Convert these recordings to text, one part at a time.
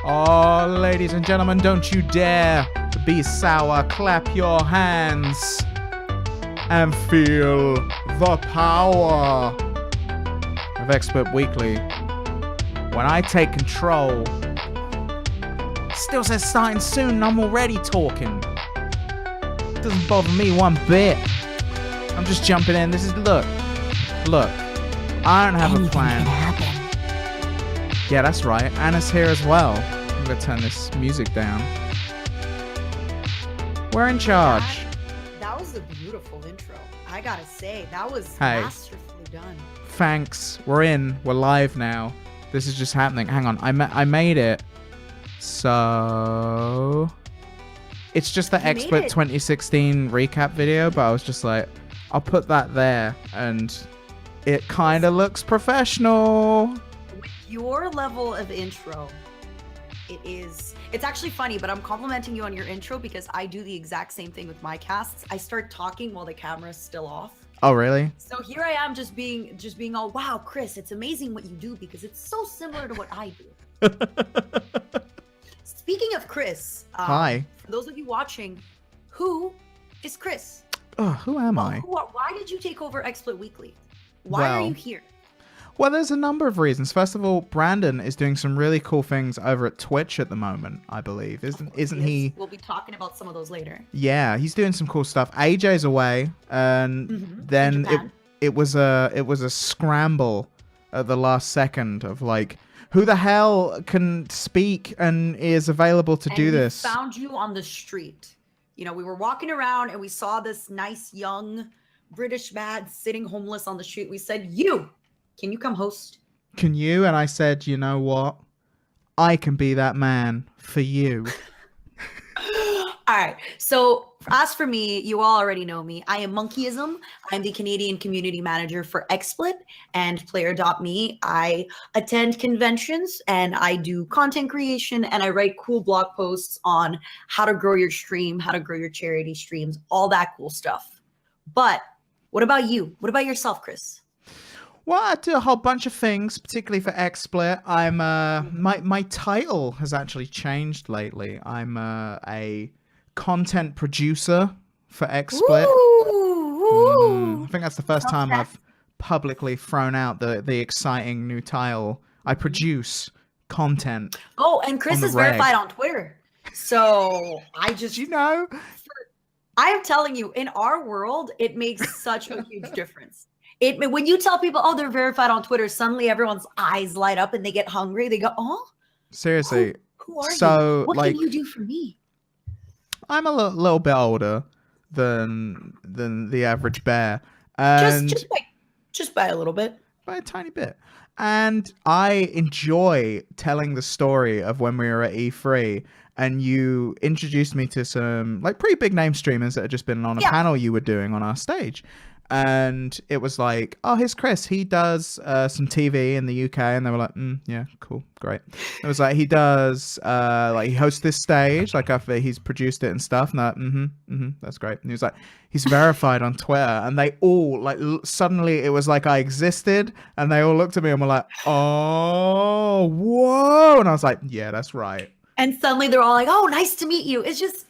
Oh, ladies and gentlemen, don't you dare be sour. Clap your hands and feel the power of XSplit Weekly. When I take control, still says starting soon and I'm already talking. It doesn't bother me one bit. I'm just jumping in. This is, look, I don't have a plan. Yeah, that's right. Anna's here as well. I'm gonna turn this music down. We're in charge. That was a beautiful intro. I gotta say, that was masterfully done. Thanks. We're in. We're live now. This is just happening. Hang on. I made it. So it's just the XSplit 2016 recap video, but I was just like, I'll put that there, and it kind of looks professional. With your level of intro, it's actually funny, but I'm complimenting you on your intro because I do the exact same thing with my casts. I start talking while the camera's still off. Oh, really? So here I am just being all, wow, Chris, it's amazing what you do because it's so similar to what I do. Speaking of Chris, hi. For those of you watching, who is Chris? Oh, who am I? Why did you take over XSplit Weekly? Why are you here? Well, there's a number of reasons. First of all, Brandon is doing some really cool things over at Twitch at the moment, I believe. Isn't he? We'll be talking about some of those later. Yeah, he's doing some cool stuff. AJ's away, and then it was a scramble at the last second of like, who the hell can speak and is available to do this? We found you on the street. You know, we were walking around and we saw this nice young British man sitting homeless on the street. We said, can you come host? Can you? And I said, you know what? I can be that man for you. All right. So as for me, you all already know me. I am Monkeyism. I'm the Canadian community manager for XSplit and Player.me. I attend conventions and I do content creation and I write cool blog posts on how to grow your stream, how to grow your charity streams, all that cool stuff. But what about you? What about yourself, Chris? Well, I do a whole bunch of things, particularly for XSplit. I'm my title has actually changed lately. I'm a content producer for XSplit. I think that's the first time I've publicly thrown out the exciting new title. I produce content. Oh, and Chris is verified on Twitter. So I just, I am telling you, in our world, it makes such a huge difference. When you tell people, oh, they're verified on Twitter, suddenly everyone's eyes light up and they get hungry. They go, oh, seriously. Who are you? What can you do for me? I'm a little bit older than the average bear, and just by a little bit, by a tiny bit. And I enjoy telling the story of when we were at E3, and you introduced me to some like pretty big name streamers that had just been on a panel you were doing on our stage. And it was like, oh, here's Chris. He does some TV in the UK. And they were like, yeah, cool, great. It was like, he does, like, he hosts this stage, like, after he's produced it and stuff. And that, that's great. And he was like, he's verified on Twitter. And they all, like, suddenly it was like I existed. And they all looked at me and were like, oh, whoa. And I was like, yeah, that's right. And suddenly they're all like, oh, nice to meet you. It's just,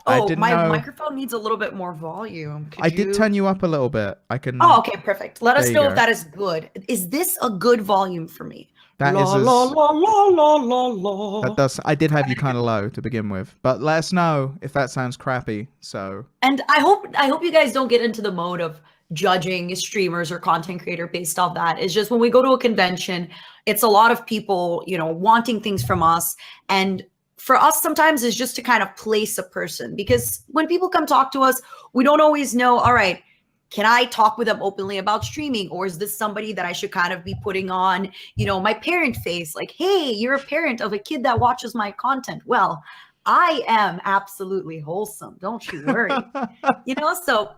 my microphone needs a little bit more volume. I did turn you up a little bit. I can. Oh, okay, perfect. Let us know if that is good. Is this a good volume for me? That is. That does. I did have you kind of low to begin with, but let us know if that sounds crappy. So. And I hope you guys don't get into the mode of judging streamers or content creator based off that. It's just when we go to a convention, it's a lot of people, wanting things from us, and for us, sometimes is just to kind of place a person, because when people come talk to us, we don't always know, all right, can I talk with them openly about streaming? Or is this somebody that I should kind of be putting on, my parent face? Like, hey, you're a parent of a kid that watches my content. Well, I am absolutely wholesome. Don't you worry. So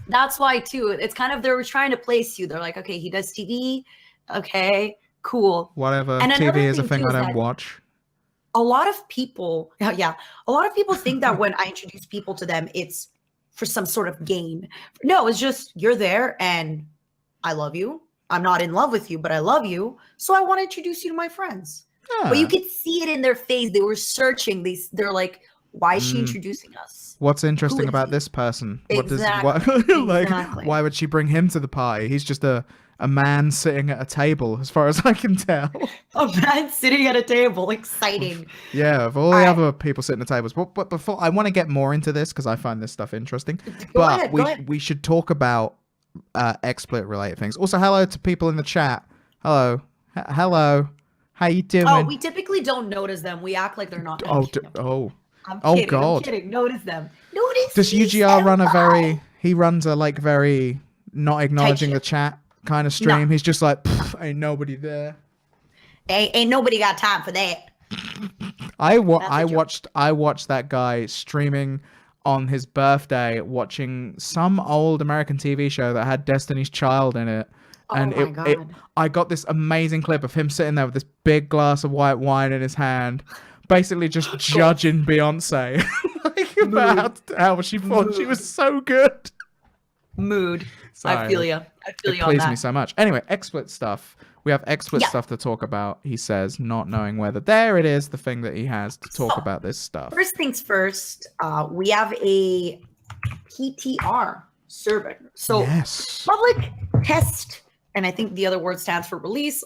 that's why too, it's kind of, they were trying to place you. They're like, okay, he does TV. Okay, cool. Whatever. And TV is a thing I don't watch. A lot of people think that when I introduce people to them, it's for some sort of gain. No, it's just, you're there and I love you. I'm not in love with you, but I love you. So I want to introduce you to my friends. But you could see it in their face. They were searching. They're like, why is she introducing us? What's interesting about this person? Exactly. Why would she bring him to the party? He's just a man sitting at a table, as far as I can tell. A man sitting at a table, exciting. Yeah, of all the other people sitting at tables. But before, I want to get more into this because I find this stuff interesting. Go ahead. We should talk about XSplit related things. Also, hello to people in the chat. Hello. Hello. How you doing? Oh, we typically don't notice them. We act like they're not. I'm kidding, God. I'm kidding. Notice them. Notice. Does UGR run a very? He runs a like very not acknowledging the chat kind of stream. No. He's just like, ain't nobody there. Ain't nobody got time for that. I watched that guy streaming on his birthday, watching some old American TV show that had Destiny's Child in it. And I got this amazing clip of him sitting there with this big glass of white wine in his hand, basically just judging Beyonce like about how she thought she was so good. Mood. Sorry. I feel you. I feel you on that. It pleased me so much. Anyway, XSplit stuff. We have XSplit stuff to talk about, he says, not knowing whether there it is, the thing that he has to talk about this stuff. First things first, we have a PTR server. So public test, and I think the other word stands for release.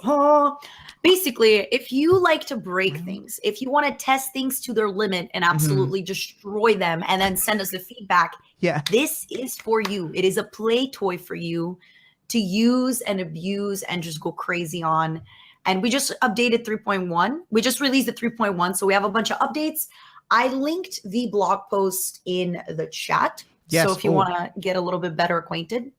Basically, if you like to break things, if you want to test things to their limit and absolutely destroy them and then send us the feedback, this is for you. It is a play toy for you to use and abuse and just go crazy on. And we just updated 3.1. We just released the 3.1, so we have a bunch of updates. I linked the blog post in the chat. Yes. So if you want to get a little bit better acquainted,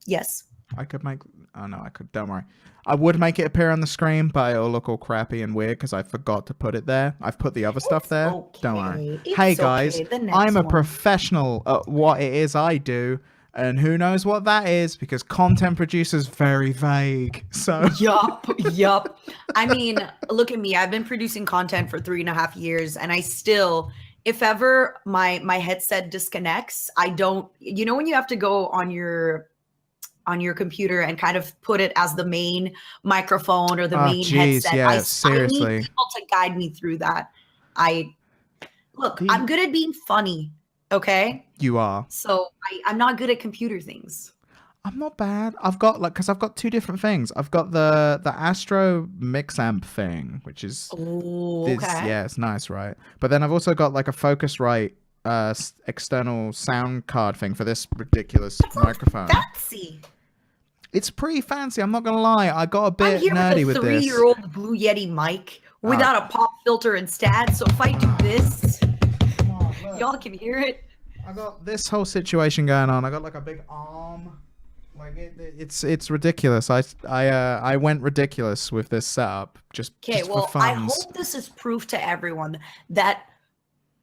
I could make... Oh, no, I could. Don't worry. I would make it appear on the screen, but it'll look all crappy and weird because I forgot to put it there. I've put the other stuff there. Okay. Don't worry. Hey, guys, I'm a professional at what it is I do. And who knows what that is, because content producer's very vague. So Yup. I mean, look at me. I've been producing content for 3.5 years, and I still, if ever my headset disconnects, I don't, you know, when you have to go on your computer and kind of put it as the main microphone or the main headset. Yeah, seriously. I need people to guide me through that. I'm good at being funny. Okay. You are. So I'm not good at computer things. I'm not bad. I've got I've got two different things. I've got the Astro mix amp thing, which is it's nice, right? But then I've also got like a Focusrite external sound card thing for this ridiculous microphone. Fancy. It's pretty fancy. I'm not gonna lie. I got a bit nerdy with this. I'm here with a 3-year-old Blue Yeti mic without a pop filter instead. So if I do this, y'all can hear it. I got this whole situation going on. I got like a big arm. Like it's ridiculous. I went ridiculous with this setup just for fun. I hope this is proof to everyone that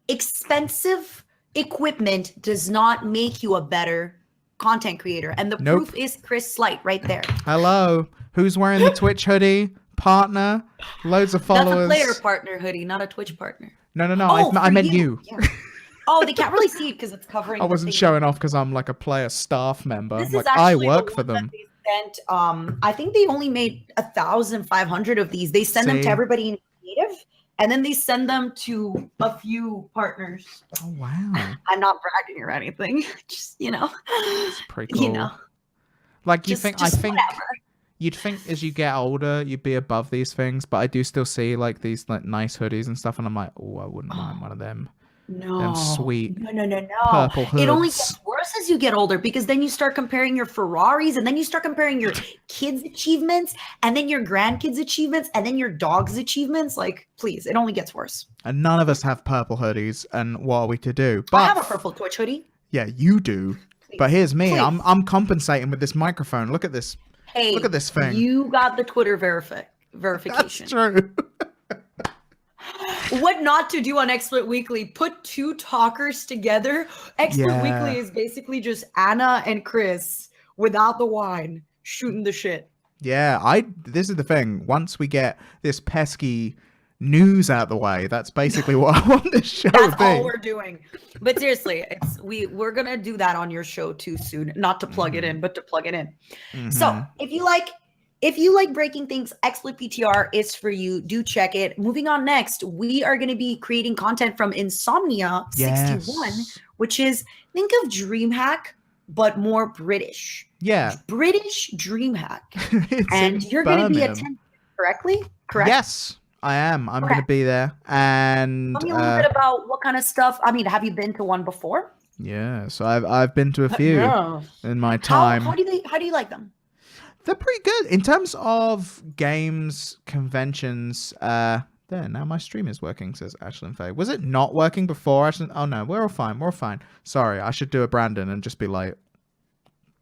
expensive equipment does not make you a better content creator, and the proof is Chris Slight right there. Hello, who's wearing the Twitch hoodie? Partner, loads of followers. That's a player partner hoodie, not a Twitch partner. No. I meant you. Yeah. Oh, they can't really see it because it's covering. I wasn't showing off because I'm like a player staff member. This like is I work for them. They sent, I think they only made 1,500 of these. They send them to everybody in native, and then they send them to a few partners. Oh wow! I'm not bragging or anything. Just it's pretty cool. Like I think whatever. You'd think as you get older you'd be above these things, but I do still see like these like nice hoodies and stuff, and I'm like, oh, I wouldn't mind one of them. No. Them sweet. No. Purple hoods. It only gets worse as you get older, because then you start comparing your Ferraris, and then you start comparing your kids' achievements, and then your grandkids' achievements, and then your dog's achievements. Like, please, it only gets worse. And none of us have purple hoodies, and what are we to do? But I have a purple Twitch hoodie. Yeah, you do. Please. But here's me. Please. I'm compensating with this microphone. Look at this. Hey, look at this thing. You got the Twitter verification. That's true. What not to do on XSplit Weekly? Put two talkers together. XSplit Weekly is basically just Anna and Chris without the wine shooting the shit. Yeah, this is the thing. Once we get this pesky news out the way, that's basically what I want this show to be. That's all we're doing. But seriously, we're gonna do that on your show too soon. Not to plug it in, but to plug it in. So if you like If you like breaking things, XSplit PTR is for you. Do check it. Moving on next, we are going to be creating content from Insomnia 61, Yes. which is, think of DreamHack, but more British. Yeah. British DreamHack. It's And in you're going to be Birmingham. attending correctly? Correct? Yes, I am. I'm Okay. going to be there. And Tell me a little bit about what kind of stuff. I mean, have you been to one before? yeah, so I've been to a few in my time. How do you like them? They're pretty good in terms of games, conventions. There, now my stream is working, says Ashlyn Faye. Was it not working before, Ashlyn? Oh no, we're all fine. We're all fine. Sorry, I should do a Brandon and just be like,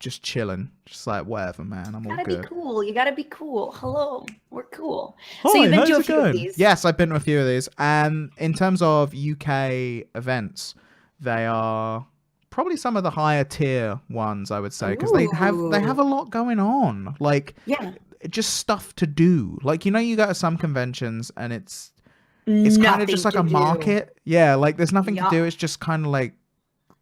just chilling. Just like, whatever, man. I'm all good. You gotta be cool. You gotta be cool. Hello, we're cool. Hi, so you've been to a how's it few of going? these. Yes, I've been to a few of these. And in terms of UK events, they are probably some of the higher tier ones, I would say, because they have a lot going on, like just stuff to do. Like, you know, you go to some conventions and it's kind of just like a market. Yeah, like there's nothing to do. It's just kind of like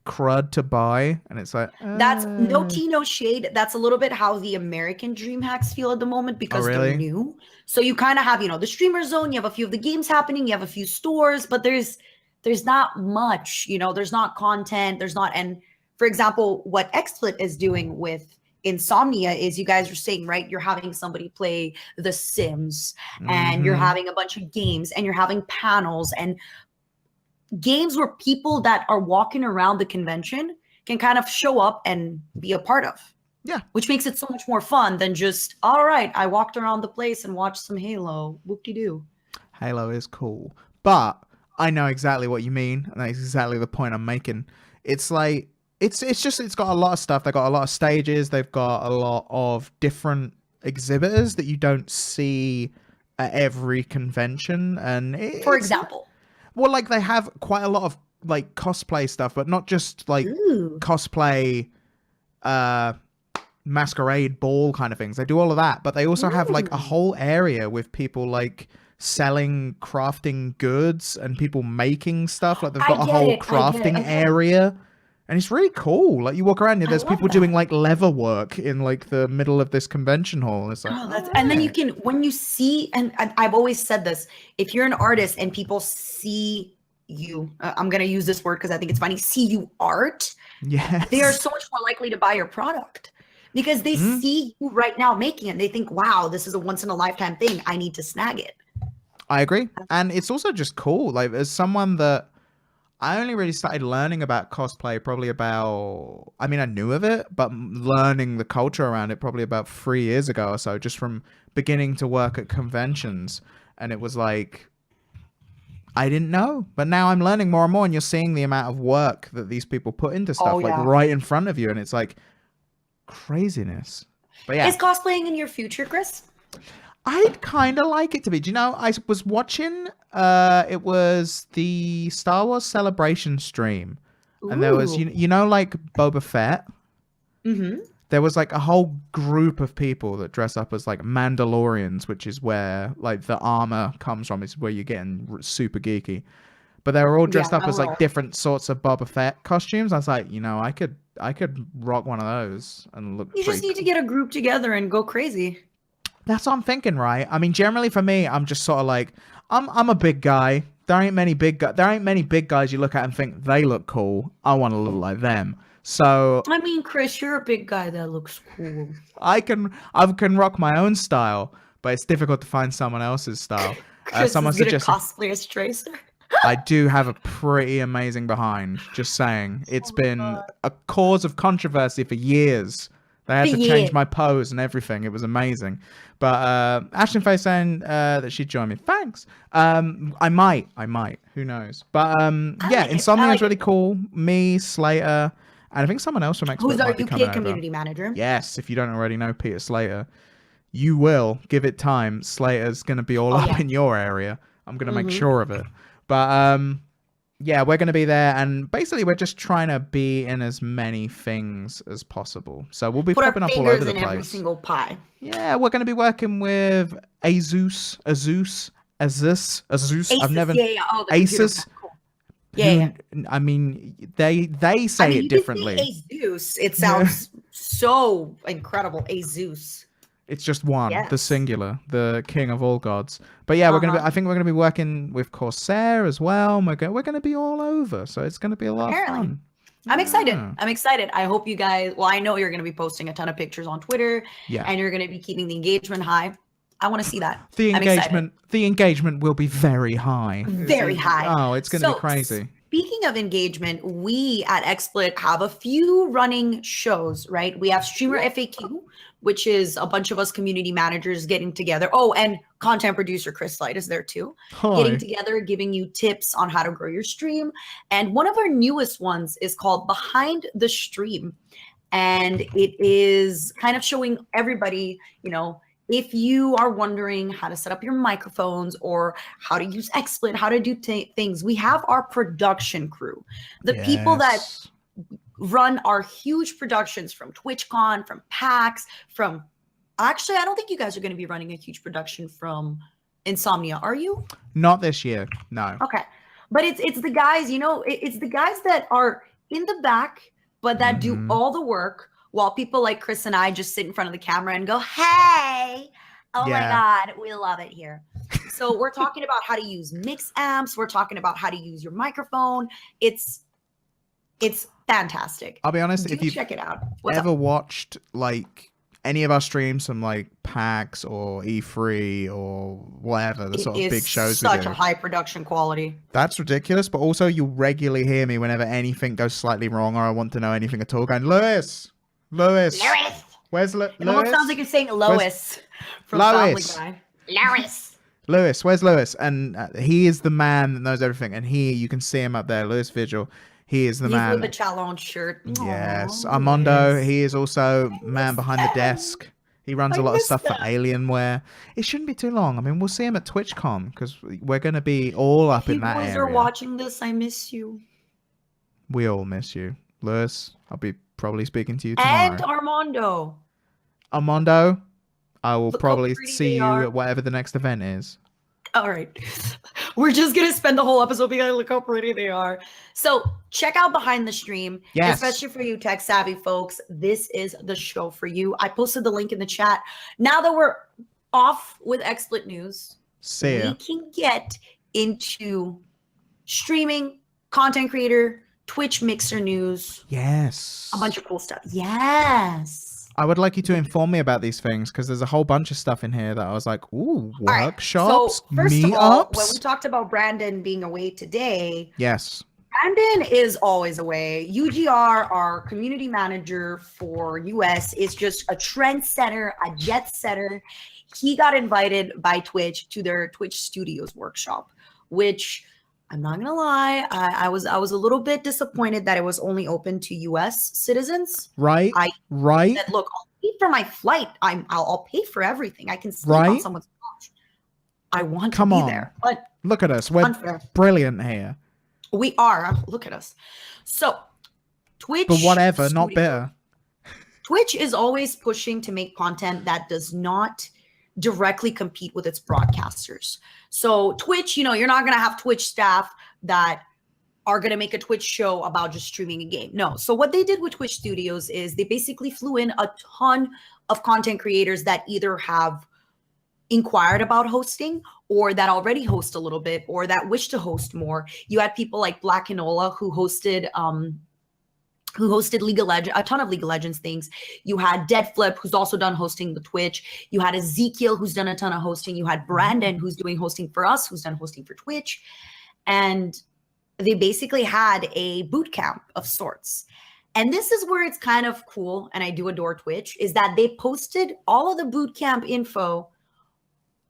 crud to buy, and it's like that's no tea, no shade. That's a little bit how the American DreamHacks feel at the moment because they're new. So you kind of have, you know, the streamer zone. You have a few of the games happening. You have a few stores, but there's not much, you know, there's not content, and for example, what XSplit is doing with Insomnia is, you guys are saying, right, you're having somebody play The Sims and you're having a bunch of games and you're having panels and games where people that are walking around the convention can kind of show up and be a part of. Yeah. Which makes it so much more fun than just, all right, I walked around the place and watched some Halo. Whoop-de-doo. Halo is cool, but I know exactly what you mean, and that's exactly the point I'm making. It's like it's got a lot of stuff. They've got a lot of stages. They've got a lot of different exhibitors that you don't see at every convention. And for example, well, like they have quite a lot of like cosplay stuff, but not just like cosplay, masquerade ball kind of things. They do all of that, but they also have like a whole area with people like selling crafting goods and people making stuff. Like they've got a whole crafting area, and it's really cool. Like you walk around here, there's people doing like leather work in like the middle of this convention hall. It's like, and then you can, when you see, and I've always said this, if you're an artist and people see you, I'm gonna use this word because I think it's funny, see you art, they are so much more likely to buy your product because they see you right now making it and they think, wow, this is a once in a lifetime thing, I need to snag it. I agree. And it's also just cool. Like, as someone that I only really started learning about cosplay probably about, I mean, I knew of it, but learning the culture around it probably about 3 years ago or so, just from beginning to work at conventions. And it was like, I didn't know, but now I'm learning more and more, and you're seeing the amount of work that these people put into stuff, like right in front of you. And it's like craziness. But yeah. Is cosplaying in your future, Chris? I'd kind of like it to be. Do you know, I was watching, it was the Star Wars Celebration stream. And there was, you know, like Boba Fett? There was like a whole group of people that dress up as like Mandalorians, which is where like the armor comes from. It's where you're getting super geeky. But they were all dressed up as like different sorts of Boba Fett costumes. I was like, you know, I could rock one of those and look. You just need to get a group together and go crazy. That's what I'm thinking, right? I mean, generally for me, I'm just sort of like, I'm a big guy. There ain't many big guys you look at and think they look cool. I want to look like them. So I mean, Chris, you're a big guy that looks cool. I can rock my own style, but it's difficult to find someone else's style. Someone suggested cosplay as Tracer. I do have a pretty amazing behind. Just saying, it's been a cause of controversy for years. They had to change my pose and everything. It was amazing. But Ashlyn Faye saying that she'd join me. Thanks. I might. Who knows? But yeah, Insomnia is really cool. Me, Slater, and I think someone else from XSplit. Who's our UK community manager? Yes, if you don't already know Peter Slater, you will. Give it time. Slater's going to be all up in your area. I'm going to make sure of it. But yeah, we're going to be there, and basically we're just trying to be in as many things as possible. So we'll be popping up all over the place. Every single pie. Yeah, we're going to be working with Asus. I've never. Asus. Cool. Yeah. I mean, they say it differently. Asus. It sounds so incredible. Asus. It's just one, the Yes. singular, the king of all gods. But yeah, I think we're gonna be working with Corsair as well. And we're gonna be all over, so it's gonna be a lot of Apparently. fun. I'm excited. Yeah. I'm excited. I hope you guys, well, I know you're going to be posting a ton of pictures on Twitter Yeah. and you're going to be keeping the engagement high. I want to see that. The I'm excited. engagement will be very high. Very high. Oh, it's going to be crazy. Speaking of engagement, we at XSplit have a few running shows, right? We have Streamer FAQ, which is a bunch of us community managers getting together. Oh, and content producer Chris Light is there too. Hi. Getting together, giving you tips on how to grow your stream. And one of our newest ones is called Behind the Stream. And it is kind of showing everybody, you know, if you are wondering how to set up your microphones or how to use XSplit, how to do things, we have our production crew, the people that run our huge productions from TwitchCon, from PAX, from actually, I don't think you guys are going to be running a huge production from Insomnia, are you? Not this year, no. Okay, but it's the guys, you know, it's the guys that are in the back, but that do all the work. While people like Chris and I just sit in front of the camera and go, hey, oh my God, we love it here. So we're talking about how to use mix amps. We're talking about how to use your microphone. It's fantastic. I'll be honest, if you've check it out. ever watched like any of our streams from like PAX or E3 or whatever, the sort of big shows we do. Such a high production quality. That's ridiculous, but also you regularly hear me whenever anything goes slightly wrong or I want to know anything at all going, Lewis. Where's Lewis? It almost sounds like you're saying Lois from Family Guy. Lewis, where's Lewis? And he is the man that knows everything. And you can see him up there, Lewis Vigil. He is the man. He's with the challenge shirt. Yes. Aww, Armando, Lewis. he is also man behind the desk. He runs a lot of stuff for Alienware. It shouldn't be too long. I mean, we'll see him at TwitchCon because we're going to be all up in that area. If you guys are watching this, I miss you. We all miss you. Lewis, I'll be probably speaking to you tomorrow. And Armando. Armando, I will Look probably see you at whatever the next event is. All right. We're just going to spend the whole episode being like, look how pretty they are. So check out Behind the Stream. Yes. Especially for you tech savvy folks. This is the show for you. I posted the link in the chat. Now that we're off with XSplit news, we can get into streaming, content creator, Twitch mixer news. Yes. A bunch of cool stuff. Yes. I would like you to inform me about these things because there's a whole bunch of stuff in here that I was like, ooh, workshops, So first meetups. of all, when we talked about Brandon being away today, yes, Brandon is always away. UGR, our community manager for US, is just a trendsetter, a jet setter. He got invited by Twitch to their Twitch Studios workshop, which I'm not gonna lie, I was a little bit disappointed that it was only open to US citizens. Right. Said, look, I'll pay for my flight. I'll pay for everything. I can sleep on someone's couch. I want to be there. But look at us. We're brilliant here. We are. Look at us. So Twitch. But whatever, not bitter. Twitch is always pushing to make content that does not directly compete with its broadcasters. So Twitch, you know, you're not going to have Twitch staff that are going to make a Twitch show about just streaming a game. No. So what they did with Twitch Studios is they basically flew in a ton of content creators that either have inquired about hosting or that already host a little bit or that wish to host more. You had people like Black Enola who hosted League of Legends, a ton of League of Legends things. You had Dead Flip, who's also done hosting the Twitch. You had Ezekiel, who's done a ton of hosting. You had Brandon, who's doing hosting for us, who's done hosting for Twitch. And they basically had a boot camp of sorts. And this is where it's kind of cool, and I do adore Twitch, is that they posted all of the boot camp info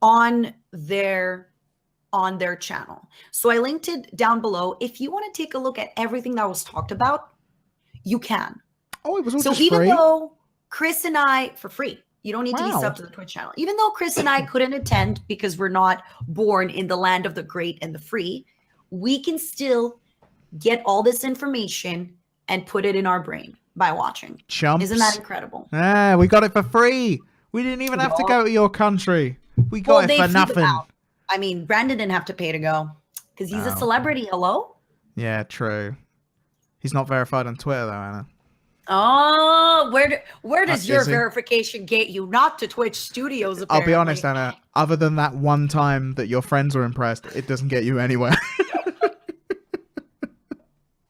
on their channel. So I linked it down below. If you want to take a look at everything that was talked about, you can. Oh, it was all so just even free? though Chris and I, for free, you don't need to be subbed to the Twitch channel. Even though Chris and I couldn't attend because we're not born in the land of the great and the free, we can still get all this information and put it in our brain by watching. Chumps. Isn't that incredible? Ah, we got it for free. We didn't even have to go to your country. We got it for nothing. I mean, Brandon didn't have to pay to go because he's a celebrity. Hello? Yeah, true. He's not verified on Twitter though, Anna. Oh, where does your Is he? verification get you? Not to Twitch Studios, I'll apparently. be honest, Anna. Other than that one time that your friends were impressed, it doesn't get you anywhere.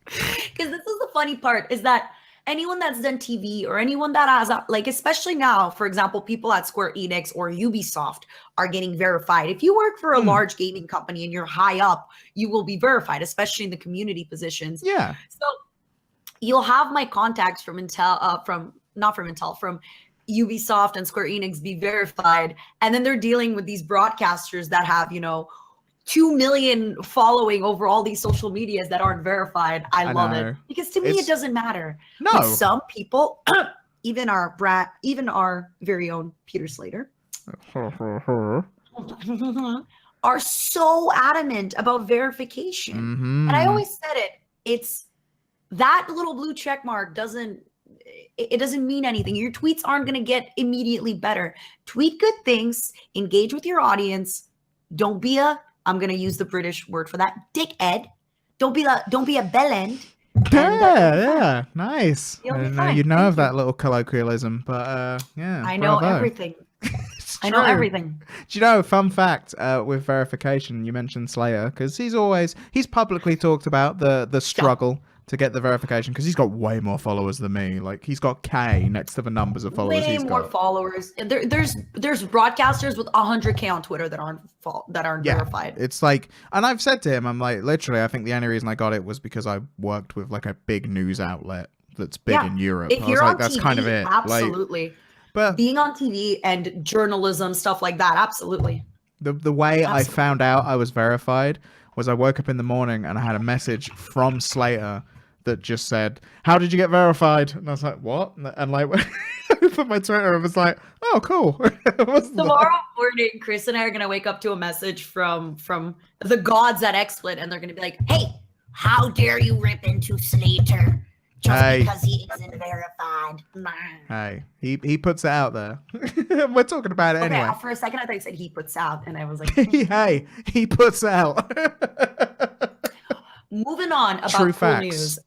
Because this is the funny part, is that anyone that's done TV or anyone that has like, especially now, for example, people at Square Enix or Ubisoft are getting verified. If you work for a large gaming company and you're high up, you will be verified, especially in the community positions. Yeah. So you'll have my contacts from Intel, from Ubisoft and Square Enix be verified, and then they're dealing with these broadcasters that have 2 million following over all these social medias that aren't verified. I love it, because to me it doesn't matter. No. But some people, even our very own Peter Slater, are so adamant about verification. Mm-hmm. And I always said it's that little blue check mark doesn't mean anything. Your tweets aren't going to get immediately better. Tweet good things, engage with your audience. Don't be I'm going to use the British word for that, dickhead. Don't be a bellend. Yeah, nice. You'll be I know fine. you know Thank of that little colloquialism, but yeah. I know bravo. everything. It's I know true. everything. Do you know, fun fact with verification, you mentioned Slayer, because he's publicly talked about the struggle to get the verification, because he's got way more followers than me. Like, he's got K next to the numbers of followers Way he's more got. followers. There's broadcasters with 100K on Twitter that aren't verified. It's like, and I've said to him, I'm like, literally, I think the only reason I got it was because I worked with like a big news outlet that's big in Europe. If I you're was like, on that's TV, kind of it. absolutely. Like, but being on TV and journalism, stuff like that, absolutely. The way I found out I was verified was I woke up in the morning and I had a message from Slater that just said, "How did you get verified?" And I was like, "What?" And like, I put my Twitter and was like, "Oh, cool." Tomorrow morning, Chris and I are gonna wake up to a message from the gods at XSplit, and they're gonna be like, "Hey, how dare you rip into Slater just because he isn't verified?" Hey, he puts it out there. We're talking about it anyway. For a second, I thought you said he puts out, and I was like, "Hey, he puts out." Moving on about True cool facts. news.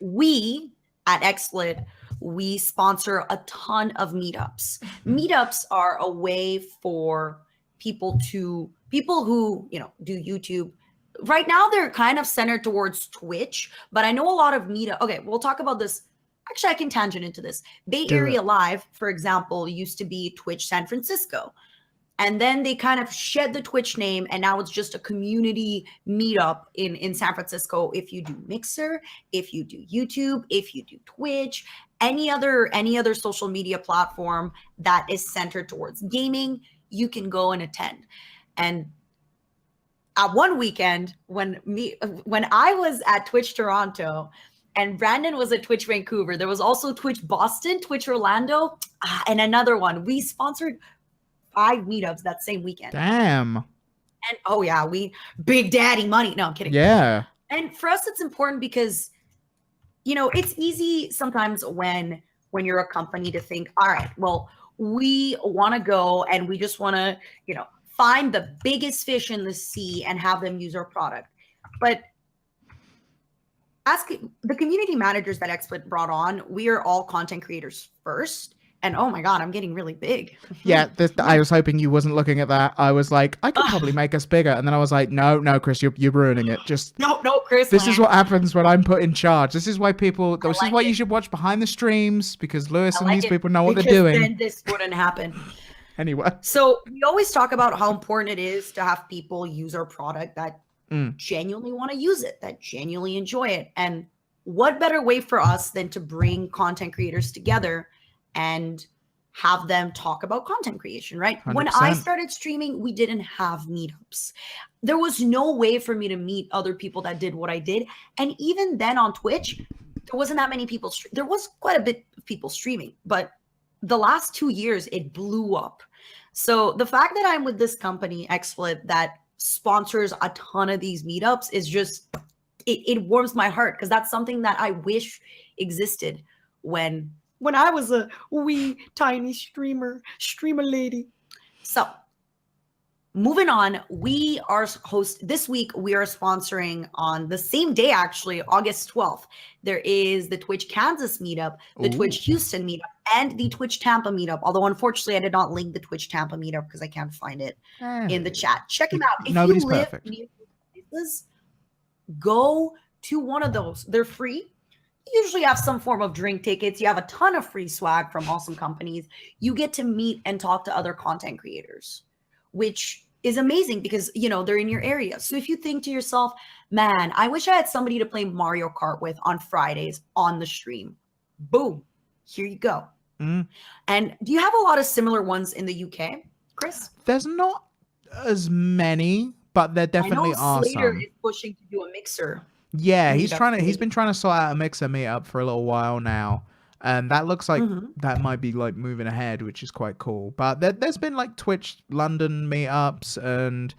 We at XSplit, we sponsor a ton of meetups. Meetups are a way for people who do YouTube. Right now, they're kind of centered towards Twitch, but I know a lot of meetup. Okay, we'll talk about this. Actually, I can tangent into this. Bay Area Live, for example, used to be Twitch San Francisco. And then they kind of shed the Twitch name, and now it's just a community meetup in San Francisco. If you do Mixer, if you do YouTube, if you do Twitch, any other social media platform that is centered towards gaming, you can go and attend. And at one weekend, when I was at Twitch Toronto and Brandon was at Twitch Vancouver, there was also Twitch Boston, Twitch Orlando, and another one. We sponsored 5 meetups that same weekend. Damn. And oh yeah, we big daddy money. No, I'm kidding. Yeah. And for us, it's important because, it's easy sometimes when you're a company to think, all right, well, we want to go and we just want to, find the biggest fish in the sea and have them use our product. But ask the community managers that XSplit brought on, we are all content creators first. And oh my God, I'm getting really big. Yeah, I was hoping you wasn't looking at that. I was like, I could probably make us bigger. And then I was like, no, Chris, you're ruining it. Just no, Chris. This is what happens when I'm put in charge. This is why you should watch behind the streams, because Lewis and these people know what they're doing. Then this wouldn't happen. Anyway. So we always talk about how important it is to have people use our product that genuinely want to use it, that genuinely enjoy it. And what better way for us than to bring content creators together and have them talk about content creation, right? 100%. When I started streaming, we didn't have meetups. There was no way for me to meet other people that did what I did. And even then on Twitch, there wasn't that many people. There was quite a bit of people streaming, but the last 2 years, it blew up. So the fact that I'm with this company, XSplit, that sponsors a ton of these meetups is just, it warms my heart, because that's something that I wish existed when I was a wee tiny streamer lady. So moving on, we are this week. We are sponsoring on the same day, actually, August 12th. There is the Twitch Kansas meetup, the Twitch Houston meetup, and the Twitch Tampa meetup. Although, unfortunately, I did not link the Twitch Tampa meetup because I can't find it in the chat. Check them out. If Nobody's you live perfect. near these places, go to one of those. They're free. You usually have some form of drink tickets. You have a ton of free swag from awesome companies. You get to meet and talk to other content creators, which is amazing because, you know, they're in your area. So if you think to yourself, man, I wish I had somebody to play Mario Kart with on Fridays on the stream. Boom. Here you go. And do you have a lot of similar ones in the UK, Chris? There's not as many, but there definitely are Slater some. is pushing to do a mixer. Yeah, he's been trying to sort out a mixer meetup for a little while now. And that looks like that might be like moving ahead, which is quite cool. But there's been like Twitch London meetups and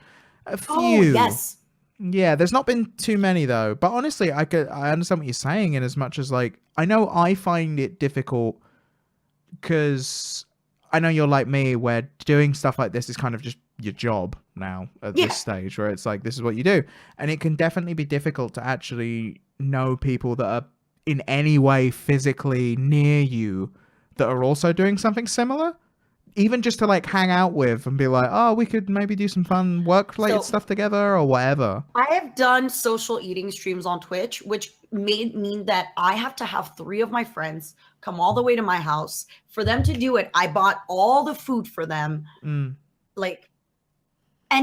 a few. Oh, yes. Yeah, there's not been too many though. But honestly, I understand what you're saying in as much as like I know I find it difficult because I know you're like me where doing stuff like this is kind of just your job now at this stage where it's like this is what you do. And it can definitely be difficult to actually know people that are in any way physically near you that are also doing something similar, even just to like hang out with and be like, oh, we could maybe do some fun work related stuff together or whatever. I have done social eating streams on Twitch, which mean that I have to have 3 of my friends come all the way to my house for them to do it. I bought all the food for them, and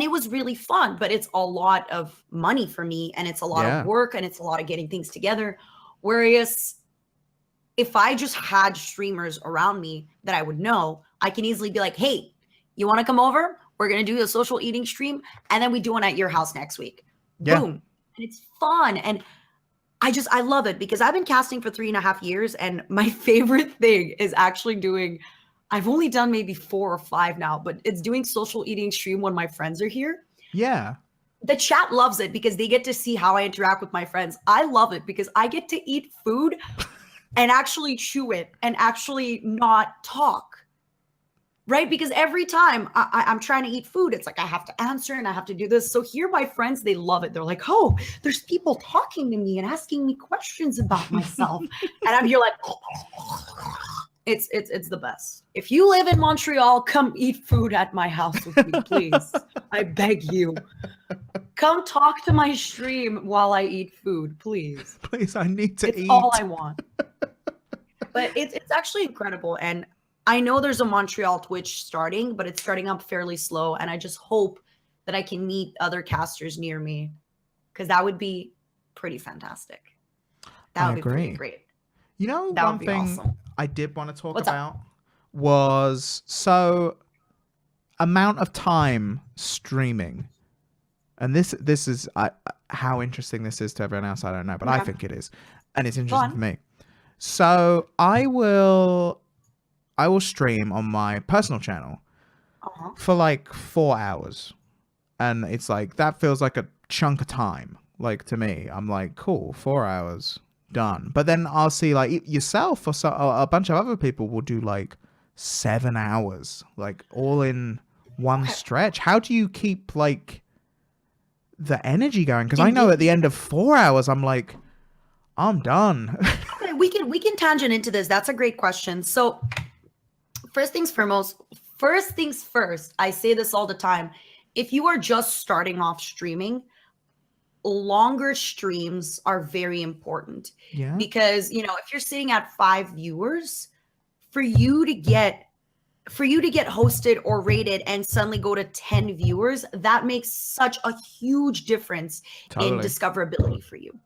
it was really fun, but it's a lot of money for me and it's a lot of work and it's a lot of getting things together. Whereas if I just had streamers around me that I would know, I can easily be like, hey, you want to come over? We're going to do a social eating stream. And then we do one at your house next week. Boom. And it's fun. And I love it because I've been casting for 3.5 years. And my favorite thing is actually I've only done maybe 4 or 5 now, but it's doing social eating stream when my friends are here. Yeah. The chat loves it because they get to see how I interact with my friends. I love it because I get to eat food and actually chew it and actually not talk. Right? Because every time I'm trying to eat food, it's like I have to answer and I have to do this. So here, my friends, they love it. They're like, oh, there's people talking to me and asking me questions about myself. And I'm here like, it's the best. If you live in Montreal, come eat food at my house with me, please. I beg you. Come talk to my stream while I eat food, please. Please, I need to eat. It's all I want. But it's actually incredible. And I know there's a Montreal Twitch starting, but it's starting up fairly slow. And I just hope that I can meet other casters near me because that would be pretty fantastic. That would be pretty great. You know, that one thing awesome. I did want to talk about was amount of time streaming. And this is how interesting this is to everyone else, I don't know, but I think it is. And it's interesting for me. So I will stream on my personal channel for like 4 hours. And it's like, that feels like a chunk of time. Like to me, I'm like, cool, 4 hours, done. But then I'll see like yourself or a bunch of other people will do like 7 hours, like all in one stretch. How do you keep like the energy going? Because I know at the end of 4 hours, I'm like, I'm done. Okay, we can tangent into this. That's a great question. So first things first, I say this all the time. If you are just starting off streaming, longer streams are very important. Yeah. Because, you know, if you're sitting at 5 viewers, for you to get hosted or rated and suddenly go to 10 viewers, that makes such a huge difference in discoverability for you.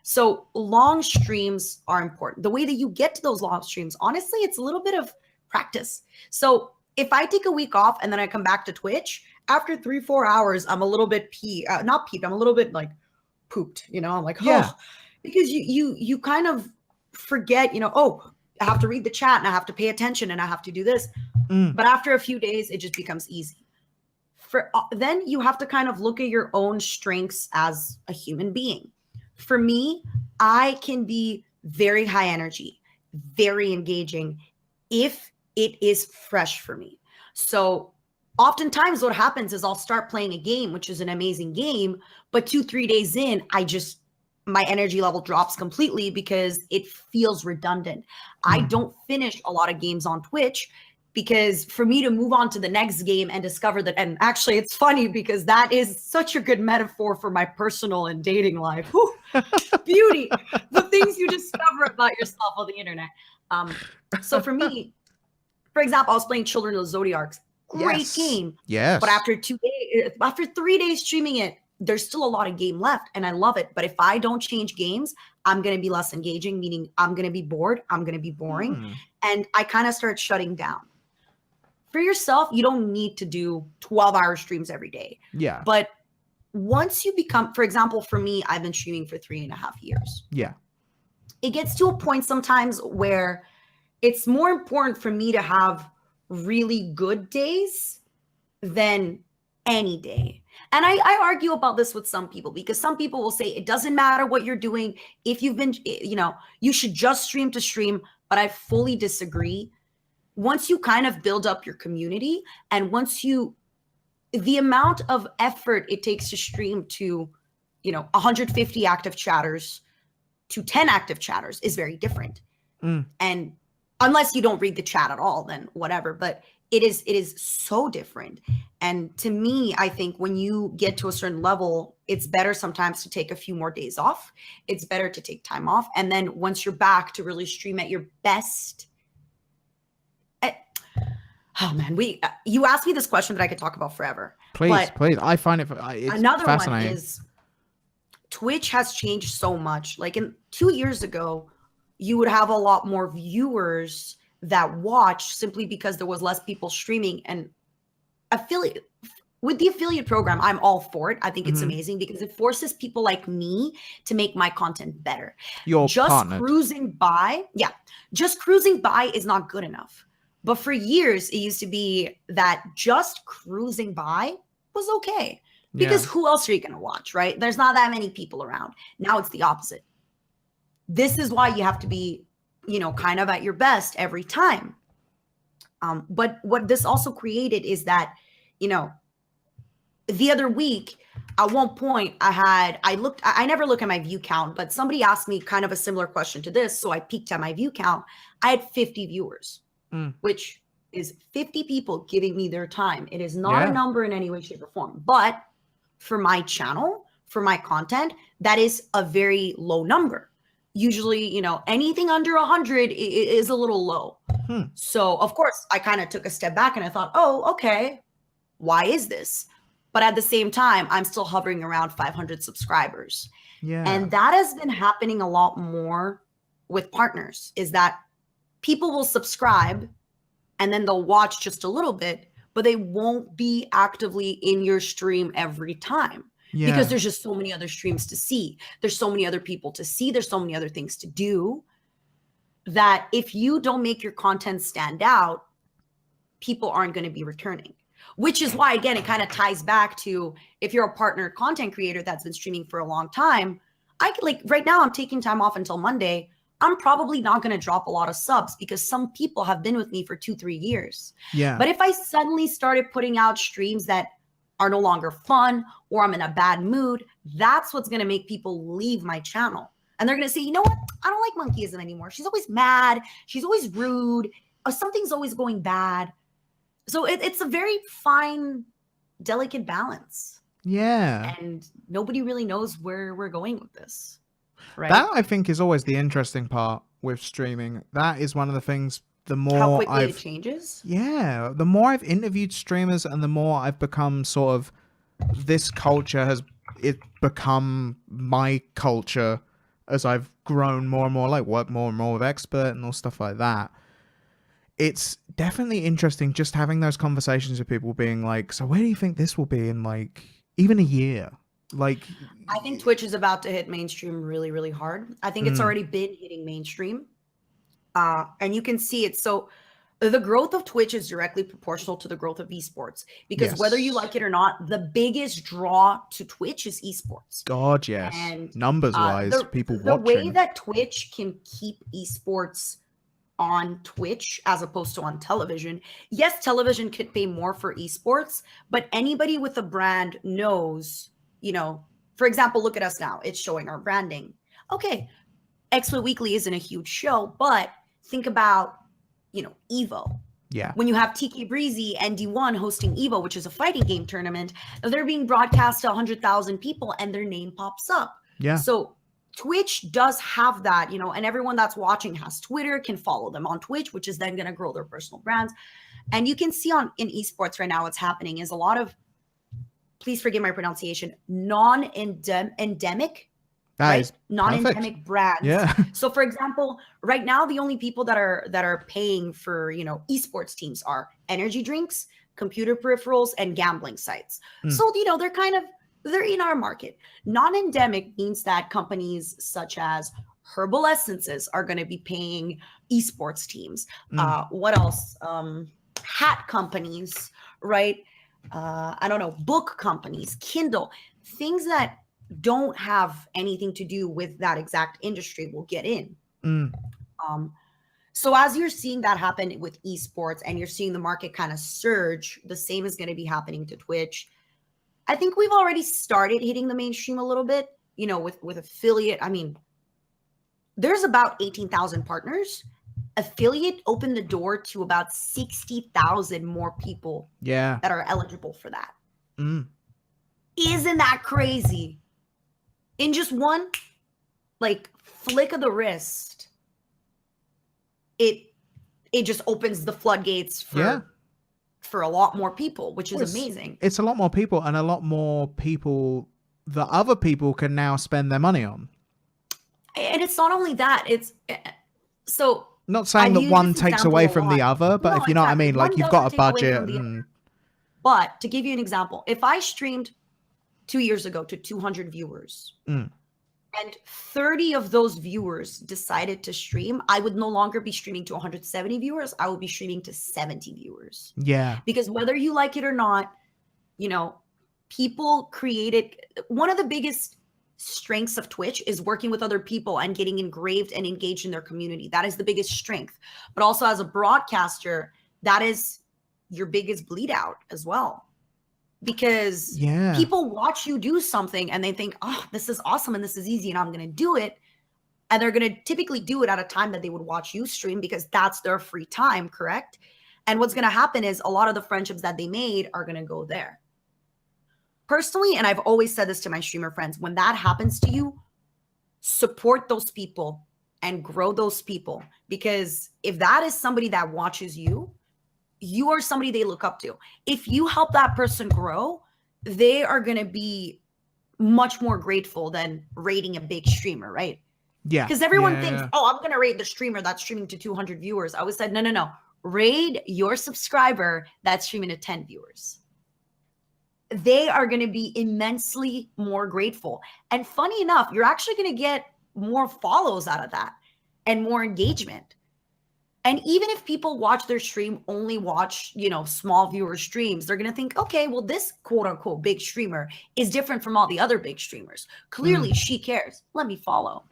So long streams are important. The way that you get to those long streams, honestly, it's a little bit of practice. So if I take a week off and then I come back to Twitch, after 3-4 hours, I'm a little bit not peeved. I'm a little bit like pooped, you know, I'm like, because you kind of forget, you know, oh, I have to read the chat and I have to pay attention and I have to do this. But after a few days, it just becomes easy. Then you have to kind of look at your own strengths as a human being. For me, I can be very high energy, very engaging if it is fresh for me. So oftentimes what happens is I'll start playing a game, which is an amazing game, but 2-3 days in, my energy level drops completely because it feels redundant. I don't finish a lot of games on Twitch because for me to move on to the next game and discover that, and actually it's funny because that is such a good metaphor for my personal and dating life. Whew, beauty, the things you discover about yourself on the internet. So for me, for example, I was playing Children of the Zodiacs. Great game. Yes. But after 3 days streaming it, there's still a lot of game left and I love it. But if I don't change games, I'm going to be less engaging, meaning I'm going to be bored. I'm going to be boring. And I kind of start shutting down. For yourself, you don't need to do 12-hour streams every day. Yeah. But once you become, for example, for me, I've been streaming for 3.5 years. Yeah. It gets to a point sometimes where it's more important for me to have really good days than any day. And I argue about this with some people because some people will say it doesn't matter what you're doing. If you've been, you should just stream to stream. But I fully disagree. Once you kind of build up your community and the amount of effort it takes to stream to, 150 active chatters to 10 active chatters is very different. And unless you don't read the chat at all, then whatever. But it is so different. And to me, I think when you get to a certain level, it's better sometimes to take a few more days off. It's better to take time off. And then once you're back to really stream at your best. Oh man, you asked me this question that I could talk about forever. Please. I find it's another fascinating. one is Twitch has changed so much. Like 2 years ago, you would have a lot more viewers that watch simply because there was less people streaming. And with the affiliate program, I'm all for it. I think it's amazing because it forces people like me to make my content better. Cruising by is not good enough. But for years, it used to be that just cruising by was okay because who else are you going to watch, right? There's not that many people around. Now it's the opposite. This is why you have to be, kind of at your best every time. But what this also created is that, the other week, at one point I never look at my view count, but somebody asked me kind of a similar question to this. So I peeked at my view count. I had 50 viewers, which is 50 people giving me their time. It is not a number in any way, shape, or form. But for my channel, for my content, that is a very low number. Usually, anything under 100 is a little low. So, of course, I kind of took a step back and I thought, oh, okay, why is this? But at the same time, I'm still hovering around 500 subscribers. Yeah. And that has been happening a lot more with partners, is that people will subscribe and then they'll watch just a little bit, but they won't be actively in your stream every time. Yeah. Because there's just so many other streams to see. There's so many other people to see. There's so many other things to do that if you don't make your content stand out, people aren't going to be returning. Which is why, again, it kind of ties back to if you're a partner content creator that's been streaming for a long time, right now I'm taking time off until Monday. I'm probably not going to drop a lot of subs because some people have been with me for 2-3 years. Yeah. But if I suddenly started putting out streams that are no longer fun or I'm in a bad mood, that's what's going to make people leave my channel. And they're going to say, you know what? I don't like Monkeyism anymore. She's always mad. She's always rude. Or something's always going bad. So it's a very fine, delicate balance. Yeah. And nobody really knows where we're going with this. Right? That, I think, is always the interesting part with streaming. That is one of the things, the more how quickly it changes? Yeah. The more I've interviewed streamers and the more I've become sort of, this culture has become my culture as I've grown more and more, like work more and more with XSplit and all stuff like that. It's definitely interesting just having those conversations with people being like, so where do you think this will be in like even a year? Like, I think Twitch is about to hit mainstream really, really hard. I think it's already been hitting mainstream. And you can see it. So the growth of Twitch is directly proportional to the growth of esports because whether you like it or not, the biggest draw to Twitch is esports. God, yes. And numbers wise, people watching. The way that Twitch can keep esports on Twitch as opposed to on television. Yes, television could pay more for esports, but anybody with a brand knows, for example, look at us now. It's showing our branding. Okay, XSplit Weekly isn't a huge show, but think about, Evo. Yeah. When you have TK Breezy and D1 hosting Evo, which is a fighting game tournament, they're being broadcast to 100,000 people and their name pops up. Yeah. So Twitch does have that, and everyone that's watching has Twitter, can follow them on Twitch, which is then going to grow their personal brands. And you can see in esports right now, what's happening is a lot of, please forgive my pronunciation, non-endemic, right? Non-endemic brands. Yeah. So for example, right now, the only people that are paying for, esports teams are energy drinks, computer peripherals, and gambling sites. So, they're in our market. Non-endemic means that companies such as Herbal Essences are going to be paying esports teams. What else? Hat companies, right? I don't know, book companies, Kindle, things that don't have anything to do with that exact industry will get in. So as you're seeing that happen with esports and you're seeing the market kind of surge, the same is going to be happening to Twitch. I think we've already started hitting the mainstream a little bit, with affiliate. I mean, there's about 18,000 partners. Affiliate opened the door to about 60,000 more people that are eligible for that. Isn't that crazy? In just one flick of the wrist, it just opens the floodgates for a lot more people, which is amazing. It's a lot more people, and a lot more people that other people can now spend their money on. And it's not only that, it's so not saying that one takes away from the other, but if you know what I mean, like you've got a budget. But to give you an example, if I streamed 2 years ago to 200 viewers and 30 of those viewers decided to stream, I would no longer be streaming to 170 viewers. I would be streaming to 70 viewers. Yeah. Because whether you like it or not, people created one of the biggest strengths of Twitch is working with other people and getting engraved and engaged in their community. That is the biggest strength. But also as a broadcaster, that is your biggest bleed out as well. Because people watch you do something and they think, oh, this is awesome and this is easy and I'm going to do it. And they're going to typically do it at a time that they would watch you stream because that's their free time, correct? And what's going to happen is a lot of the friendships that they made are going to go there. Personally, and I've always said this to my streamer friends, when that happens to you, support those people and grow those people. Because if that is somebody that watches you, you are somebody they look up to. If you help that person grow, they are going to be much more grateful than rating a big streamer, right? Yeah. Because everyone thinks, oh, I'm going to rate the streamer that's streaming to 200 viewers. I always said, no. Raid your subscriber that's streaming to 10 viewers. They are going to be immensely more grateful. And funny enough, you're actually going to get more follows out of that and more engagement. And even if people watch their stream, only watch, small viewer streams, they're going to think, okay, well, this quote unquote big streamer is different from all the other big streamers. Clearly she cares. Let me follow.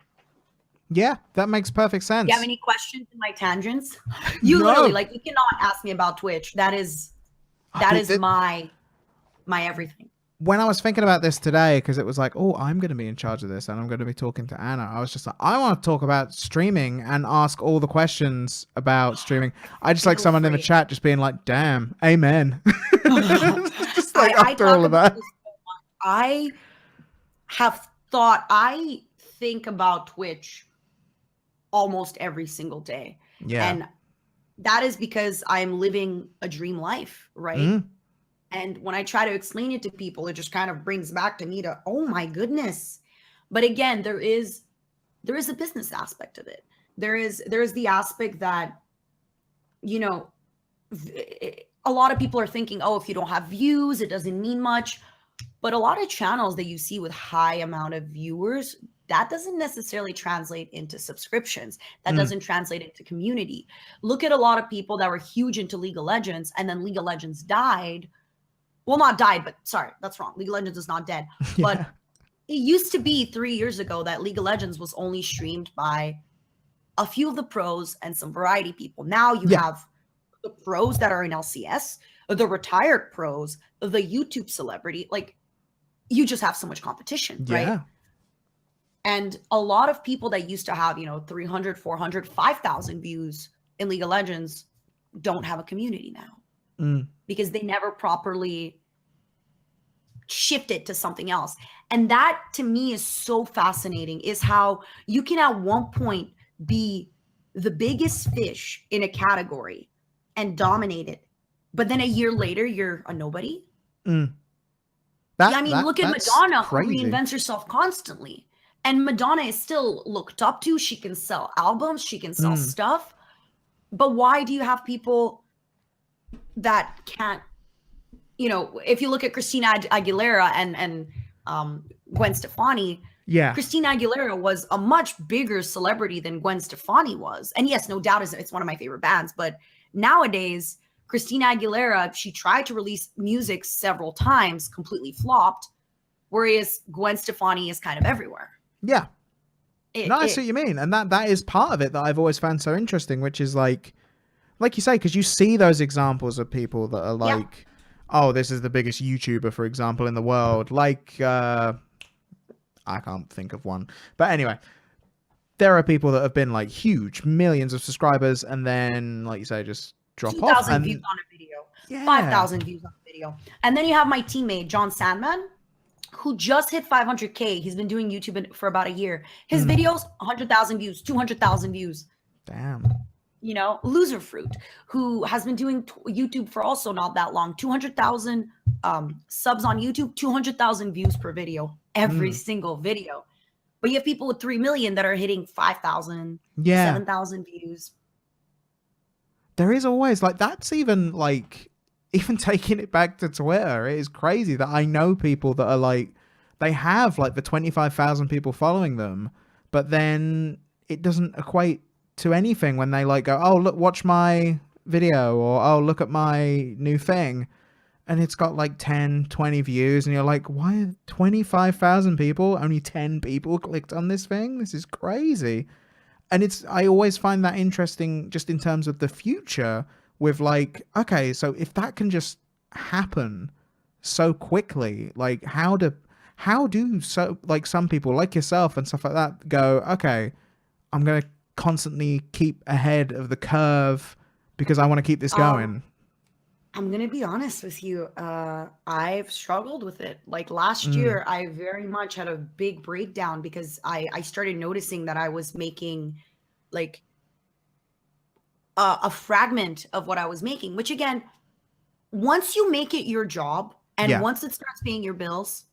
Yeah, that makes perfect sense. Do you have any questions in my tangents? You literally, you cannot ask me about Twitch. That is my everything. When I was thinking about this today, because it was like, oh, I'm going to be in charge of this and I'm going to be talking to Anna. I was just like, I want to talk about streaming and ask all the questions about streaming. I just like someone in the chat just being like, damn, amen. Just like after all of that. I think about Twitch almost every single day. Yeah. And that is because I'm living a dream life, right? And when I try to explain it to people, it just kind of brings back to me to, oh my goodness. But again, there is a business aspect of it. There is the aspect that, a lot of people are thinking, oh, if you don't have views, it doesn't mean much. But a lot of channels that you see with high amount of viewers, that doesn't necessarily translate into subscriptions. That doesn't translate into community. Look at a lot of people that were huge into League of Legends and then League of Legends died. Well, not died, but sorry, that's wrong. League of Legends is not dead. But it used to be 3 years ago that League of Legends was only streamed by a few of the pros and some variety people. Now you have the pros that are in LCS, the retired pros, the YouTube celebrity. Like, you just have so much competition, right? And a lot of people that used to have, 300, 400, 5,000 views in League of Legends don't have a community now because they never properly shifted to something else. And that to me is so fascinating, is how you can at one point be the biggest fish in a category and dominate it, but then a year later you're a nobody. Look at Madonna, who reinvents herself constantly. And Madonna is still looked up to. She can sell albums, she can sell stuff. But why do you have people that can't, if you look at Christina Aguilera and Gwen Stefani, Christina Aguilera was a much bigger celebrity than Gwen Stefani was. And yes, no doubt it's one of my favorite bands. But nowadays, Christina Aguilera, she tried to release music several times, completely flopped, whereas Gwen Stefani is kind of everywhere. Yeah. I see what you mean. And that is part of it that I've always found so interesting, which is like you say, because you see those examples of people that are like, oh, this is the biggest YouTuber, for example, in the world. Like, I can't think of one. But anyway, there are people that have been like huge, millions of subscribers, and then, like you say, just drop off. 2,000 views on a video, 5,000 views on a video. And then you have my teammate, John Sandman, who just hit 500K. He's been doing YouTube for about a year. His videos, 100,000 views, 200,000 views. Damn. Loser Fruit, who has been doing YouTube for also not that long, 200,000 subs on YouTube, 200,000 views per video, every single video. But you have people with 3 million that are hitting 5,000, 7,000 views. There is always like, that's even taking it back to Twitter, it is crazy that I know people that are like, they have like the 25,000 people following them, but then it doesn't equate to anything when they like go, oh, look, watch my video, or oh, look at my new thing. And it's got like 10, 20 views. And you're like, why 25,000 people? Only 10 people clicked on this thing? This is crazy. And I always find that interesting just in terms of the future with like, okay, so if that can just happen so quickly, like how do so like some people like yourself and stuff like that go, okay, I'm going to constantly keep ahead of the curve because I want to keep this going? I'm going to be honest with you. I've struggled with it. Like last year, I very much had a big breakdown because I started noticing that I was making like a fragment of what I was making, which again, once you make it your job and once it starts paying your bills,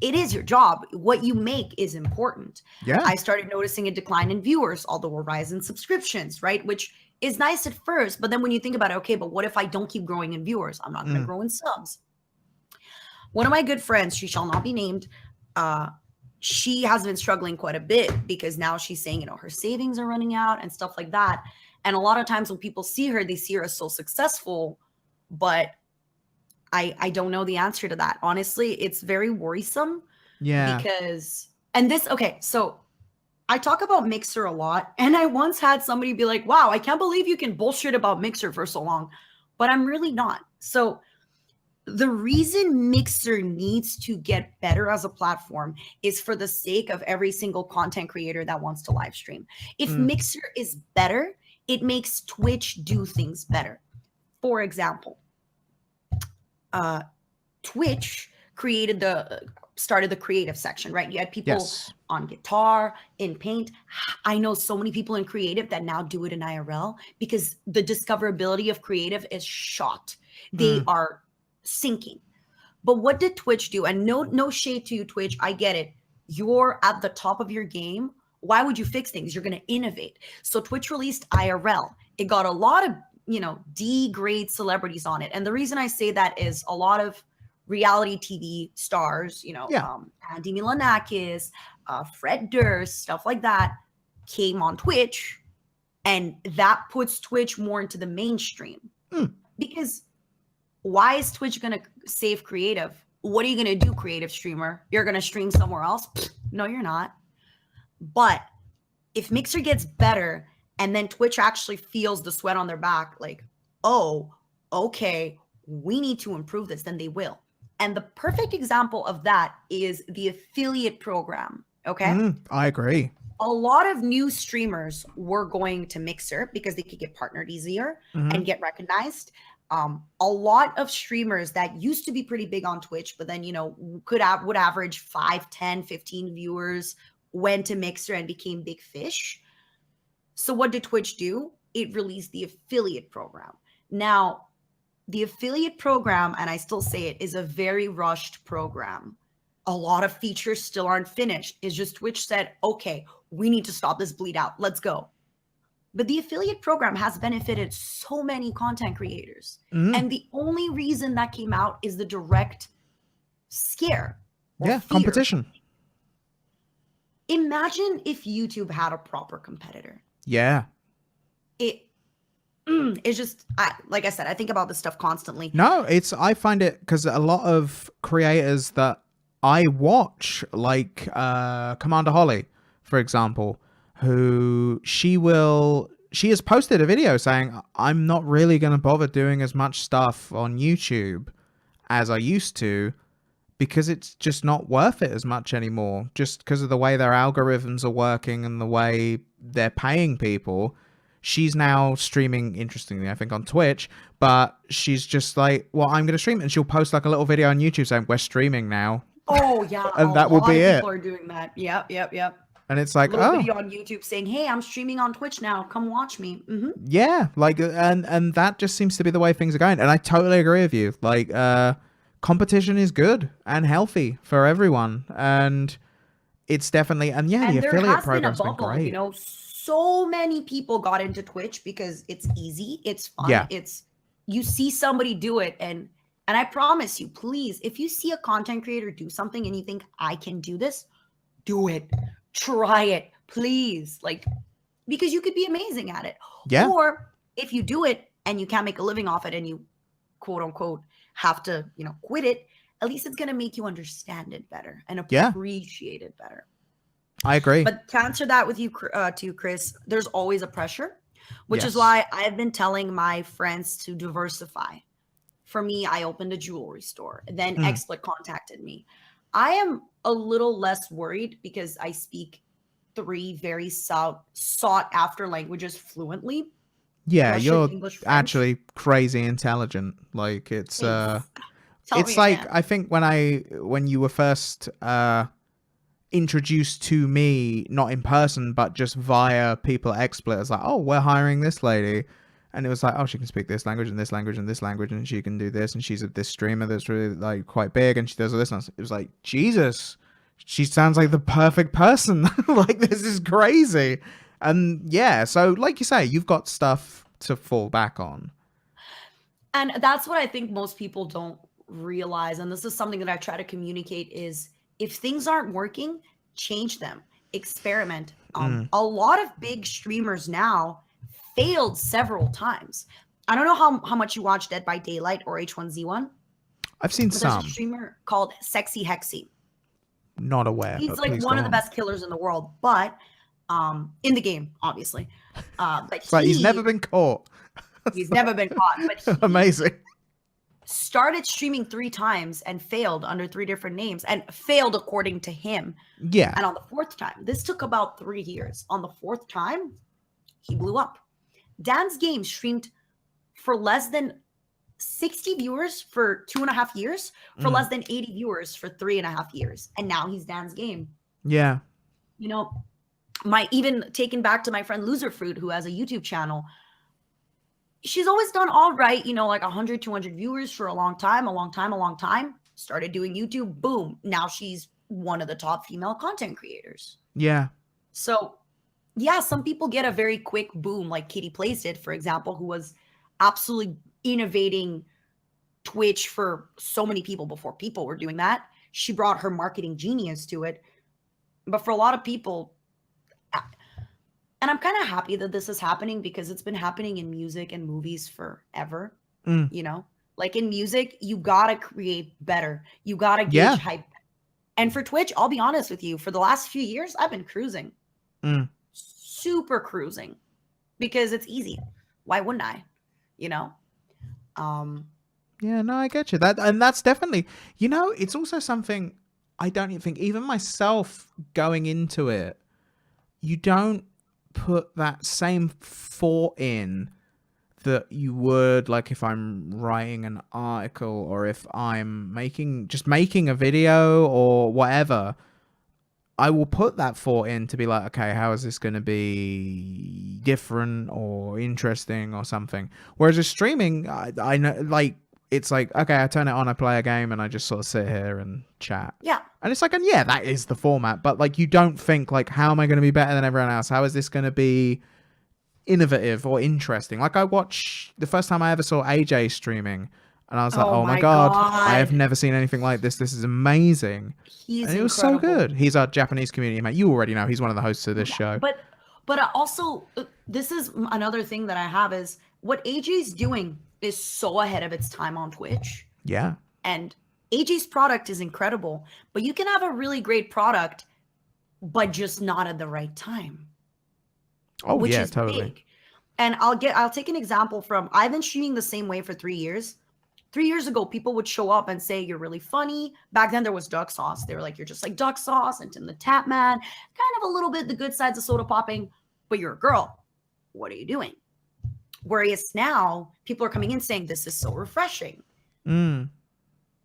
it is your job. What you make is important. I started noticing a decline in viewers, although a rise in subscriptions, right? Which is nice at first, but then when you think about it, okay, but what if I don't keep growing in viewers? I'm not going to grow in subs. One of my good friends, she shall not be named, she has been struggling quite a bit because now she's saying, her savings are running out and stuff like that. And a lot of times when people see her, they see her as so successful, but I don't know the answer to that. Honestly, it's very worrisome. Because, so I talk about Mixer a lot, and I once had somebody be like, wow, I can't believe you can bullshit about Mixer for so long, but I'm really not. So the reason Mixer needs to get better as a platform is for the sake of every single content creator that wants to live stream. If Mixer is better, it makes Twitch do things better. For example, Twitch started the creative section, right? You had people on guitar, in paint. I know so many people in creative that now do it in IRL because the discoverability of creative is shot. They are sinking. But what did Twitch do? And no shade to you, Twitch. I get it. You're at the top of your game. Why would you fix things? You're going to innovate. So Twitch released IRL. It got a lot of, D-grade celebrities on it. And the reason I say that is a lot of reality TV stars, Andy Milonakis, Fred Durst, stuff like that, came on Twitch, and that puts Twitch more into the mainstream. Because why is Twitch going to save creative? What are you going to do, creative streamer? You're going to stream somewhere else? No, you're not. But if Mixer gets better and then Twitch actually feels the sweat on their back, like, oh, okay, we need to improve this, then they will. And the perfect example of that is the affiliate program. Okay. I agree. A lot of new streamers were going to Mixer because they could get partnered easier and get recognized. A lot of streamers that used to be pretty big on Twitch, but then, you know, would average 5, 10, 15 viewers, went to Mixer and became big fish. So what did Twitch do? It released the affiliate program. Now, the affiliate program, and I still say it, is a very rushed program. A lot of features still aren't finished. It's just Twitch said, okay, we need to stop this bleed out. Let's go. But the affiliate program has benefited so many content creators. And the only reason that came out is the direct scare. Yeah, fear. competition. Imagine if YouTube had a proper competitor. Yeah. It's just, like I said, I think about this stuff constantly. No, I find it, because a lot of creators that I watch, like Commander Holly, for example, who she has posted a video saying, I'm not really going to bother doing as much stuff on YouTube as I used to, because it's just not worth it as much anymore, just because of the way their algorithms are working and the way they're paying people. She's now streaming, interestingly, I think, on Twitch, but she's just like, well, I'm going to stream it. And she'll post like a little video on YouTube saying, we're streaming now. Oh, yeah. And that will be it. People are doing that. Yep. And it's like, little video on YouTube saying, hey, I'm streaming on Twitch now. Come watch me. Yeah, like, and that just seems to be the way things are going. And I totally agree with you. Like, competition is good and healthy for everyone. And it's definitely, and yeah, the affiliate program's been great. You know, so many people got into Twitch because it's easy, it's fun, you see somebody do it, and I promise you, please, if you see a content creator do something and you think, I can do this, do it, try it, please, like, because you could be amazing at it. Yeah. Or if you do it and you can't make a living off it and you quote unquote have to, you know, quit it, at least it's going to make you understand it better and appreciate it better. I agree. But to answer that with you, to Chris, there's always a pressure, which is why I've been telling my friends to diversify. For me, I opened a jewelry store. Then XSplit contacted me. I am a little less worried because I speak 3 very sought after languages fluently. Yeah, Russian, you're English, French. Actually crazy intelligent. Like, it's It's like, I think when you were first introduced to me, not in person, but just via people at XSplit, it's like, oh, we're hiring this lady. And it was like, oh, she can speak this language and this language and this language, and she can do this, and she's this streamer that's really like quite big, and she does all this. And it was like, Jesus, she sounds like the perfect person. Like, this is crazy. And yeah, so like you say, you've got stuff to fall back on. And that's what I think most people don't realize. And this is something that I try to communicate is, if things aren't working, change them, experiment. A lot of big streamers now failed several times. I don't know how much you watch Dead by Daylight or H1Z1. I've seen some. There's a streamer called Sexy Hexy. Not aware. He's like one of the best killers in the world, but in the game, obviously. But he's never been caught. He's never been caught. But amazing. Started streaming 3 times and failed under 3 different names, and failed according to him. Yeah. And on the 4th time, this took about 3 years. On the 4th time, he blew up. Dan's Game streamed for less than 60 viewers for 2.5 years, for less than 80 viewers for 3.5 years. And now he's Dan's Game. Yeah. You know, even taken back to my friend Loser Fruit, who has a YouTube channel. She's always done all right, you know, like 100, 200 viewers for a long time. Started doing YouTube, boom. Now she's one of the top female content creators. Yeah. So, yeah, some people get a very quick boom, like Kitty Plays did, for example, who was absolutely innovating Twitch for so many people before people were doing that. She brought her marketing genius to it. But for a lot of people, and I'm kind of happy that this is happening, because it's been happening in music and movies forever. You know, like in music, you got to create better. You got to gauge hype. And for Twitch, I'll be honest with you, for the last few years, I've been cruising. super cruising because it's easy. Why wouldn't I? You know? Yeah, no, I get you. That's definitely, it's also something I don't even think, even myself going into it, you don't put that same thought in that you would, like, if I'm writing an article or if I'm making a video or whatever. I will put that thought in to be like, okay, how is this going to be different or interesting or something? Whereas with streaming, I know, like, it's like, okay, I turn it on, I play a game, and I just sort of sit here and chat. Yeah. And it's like, and yeah, that is the format. But, like, you don't think, like, how am I going to be better than everyone else? How is this going to be innovative or interesting? Like, the first time I ever saw AJ streaming, and I was like, oh my God, I have never seen anything like this. This is amazing. He's and it was incredible. so good. He's our Japanese community mate. You already know he's one of the hosts of this show. But also, this is another thing that I have is what AJ's doing is so ahead of its time on Twitch. Yeah. And AJ's product is incredible, but you can have a really great product, but just not at the right time. Oh, which is totally big. And I'll take an example from, I've been streaming the same way for 3 years. 3 years ago, people would show up and say, you're really funny. Back then, there was Duck Sauce. They were like, you're just like Duck Sauce and Tim the Tap Man. Kind of a little bit the good sides of soda popping, but you're a girl. What are you doing? Whereas now, people are coming in saying, this is so refreshing. And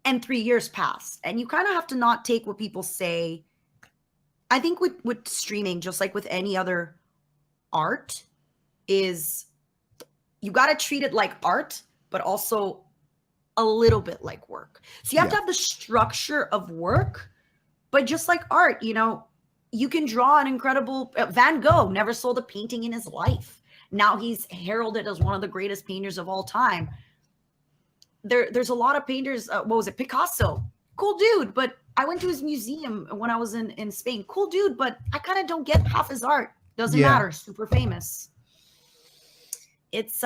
3 years pass. And you kind of have to not take what people say. I think with streaming, just like with any other art, is you got to treat it like art, but also a little bit like work. So you have to have the structure of work, but just like art, you can draw an incredible Van Gogh never sold a painting in his life. Now he's heralded as one of the greatest painters of all time. There's a lot of painters. What was it? Picasso, cool dude, but I went to his museum when I was in Spain. Cool dude, but I kind of don't get half his art. Doesn't matter. Super famous. It's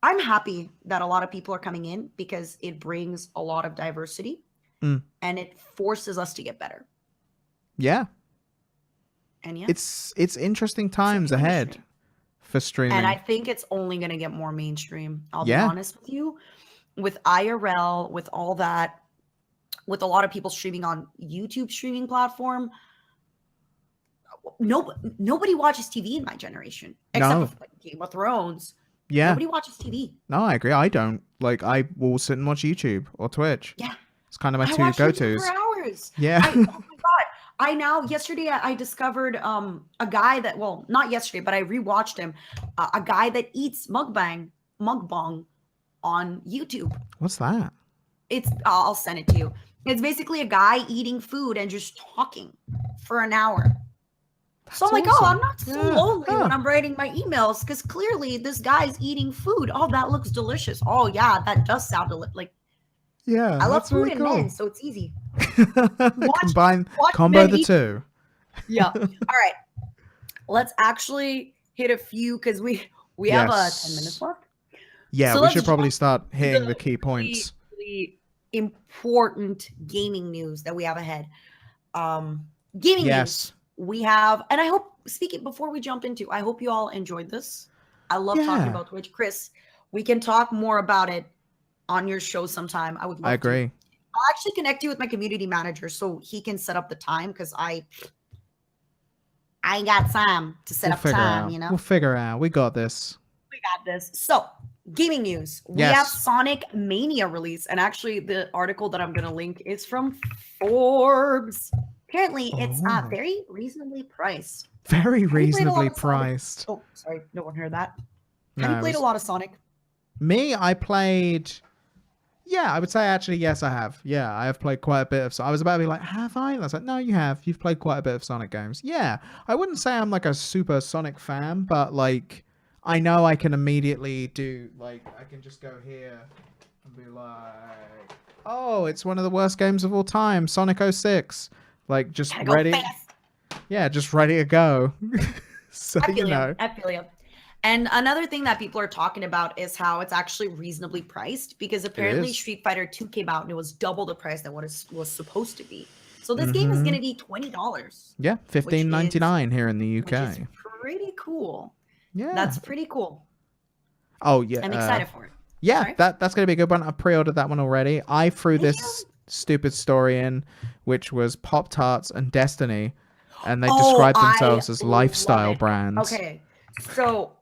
I'm happy that a lot of people are coming in because it brings a lot of diversity and it forces us to get better. Yeah. And it's interesting times ahead for streaming. And I think it's only going to get more mainstream. I'll be honest with you. With IRL, with all that, with a lot of people streaming on YouTube streaming platform, nobody watches TV in my generation except for Game of Thrones. Yeah. Nobody watches TV. No, I agree. I don't. Like, I will sit and watch YouTube or Twitch. Yeah. It's kind of my two go-tos. For hours. Yeah. Oh my God. Yesterday I discovered a guy that, well, not yesterday, but I rewatched him. A guy that eats mukbang on YouTube. What's that? I'll send it to you. It's basically a guy eating food and just talking for an hour. So I'm like, awesome. I'm not so lonely when I'm writing my emails because clearly this guy's eating food. Oh, that looks delicious. Oh, yeah, that does sound like. Yeah, I love food and men, so it's easy. Combo the two. Yeah. All right. Let's actually hit a few because we have 10 minutes left. Yeah, so we should probably start hitting the key points. Really important gaming news that we have ahead. Gaming news. We have, and I hope, before we jump into, I hope you all enjoyed this. I love talking about Twitch. Chris, we can talk more about it on your show sometime. I would love to. Agree. I'll actually connect you with my community manager so he can set up the time because I ain't got time to set up time, We'll figure out. We got this. We got this. So, gaming news. We have Sonic Mania release, and actually the article that I'm going to link is from Forbes. Apparently, it's very reasonably priced. Very reasonably priced. Oh, sorry. No one heard that. Have you played a lot of Sonic? Me, I played... Yeah, I would say actually, yes, I have. Yeah, I have played quite a bit of Sonic. I was about to be like, have I? And I was like, no, you have. You've played quite a bit of Sonic games. Yeah, I wouldn't say I'm like a super Sonic fan, but like, I know I can immediately do, like, I can just go here and be like, oh, it's one of the worst games of all time, Sonic 06. Like, just ready. Yeah, just ready to go. So, I feel you. And another thing that people are talking about is how it's actually reasonably priced because apparently Street Fighter 2 came out and it was double the price than what it was supposed to be. So this game is going to be $20. Yeah, $15.99 here in the UK. Which is pretty cool. Yeah. That's pretty cool. Oh, yeah. I'm excited for it. Yeah, Sorry? that's going to be a good one. I pre-ordered that one already. I threw this stupid story in, which was Pop-Tarts and Destiny, and they described themselves as lifestyle brands. Okay, so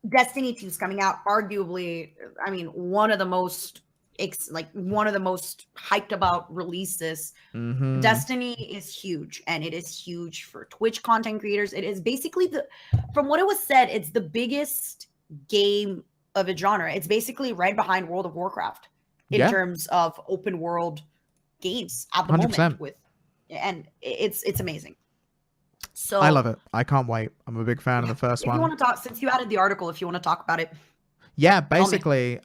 Destiny 2 is coming out, arguably, I mean, one of the most hyped about releases. Destiny is huge, and it is huge for Twitch content creators. It is basically from what it was said, it's the biggest game of a genre. It's basically right behind World of Warcraft in terms of open world games at the 100%. moment. And it's amazing. So I love it. I can't wait. I'm a big fan of the first one. If you want to talk, since you added the article, if you want to talk about it. Yeah, basically,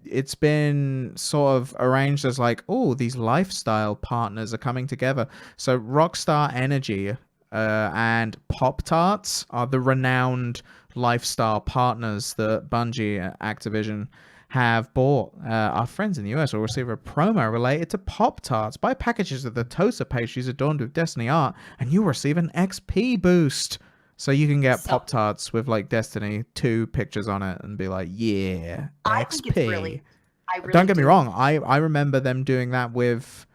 it's been sort of arranged as like, oh, these lifestyle partners are coming together. So Rockstar Energy and Pop-Tarts are the renowned lifestyle partners that Bungie and Activision have bought. Our friends in the US will receive a promo related to Pop-Tarts. Buy packages of the toaster pastries adorned with Destiny art, and you'll receive an XP boost. So you can get Pop-Tarts with like Destiny 2 pictures on it and be like, yeah, XP. I think it's really Don't get me wrong. I remember them doing that with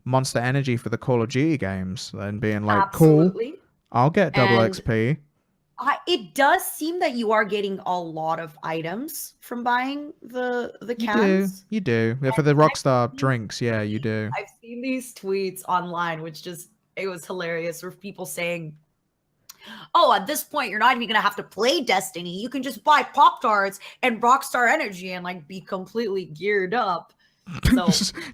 Monster Energy for the Call of Duty games and being like, cool, I'll get double XP. It does seem that you are getting a lot of items from buying the cans. You do. Yeah, for the Rockstar drinks, yeah, you do. I've seen these tweets online, which it was hilarious, with people saying, oh, at this point, you're not even going to have to play Destiny. You can just buy Pop-Tarts and Rockstar Energy and like be completely geared up. So,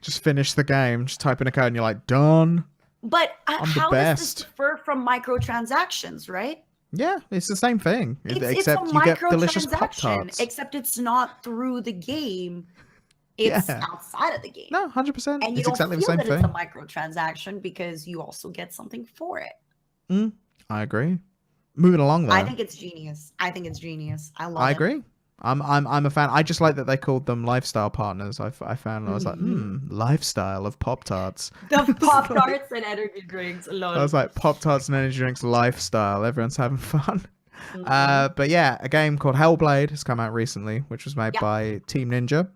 just finish the game, just type in a code and you're like, done. But how does this differ from microtransactions, right? Yeah, it's the same thing. Except you get delicious Pop-Tarts. Except it's not through the game. It's outside of the game. No, 100%. And you don't feel that it's a microtransaction because you also get something for it. I agree. Moving along, though. I think it's genius. I love it. I agree. I'm a fan. I just like that they called them lifestyle partners. I found, I was like, lifestyle of Pop-Tarts. The Pop-Tarts and energy drinks alone. I was like, Pop-Tarts and energy drinks lifestyle. Everyone's having fun. But yeah, a game called Hellblade has come out recently, which was made by Team Ninja.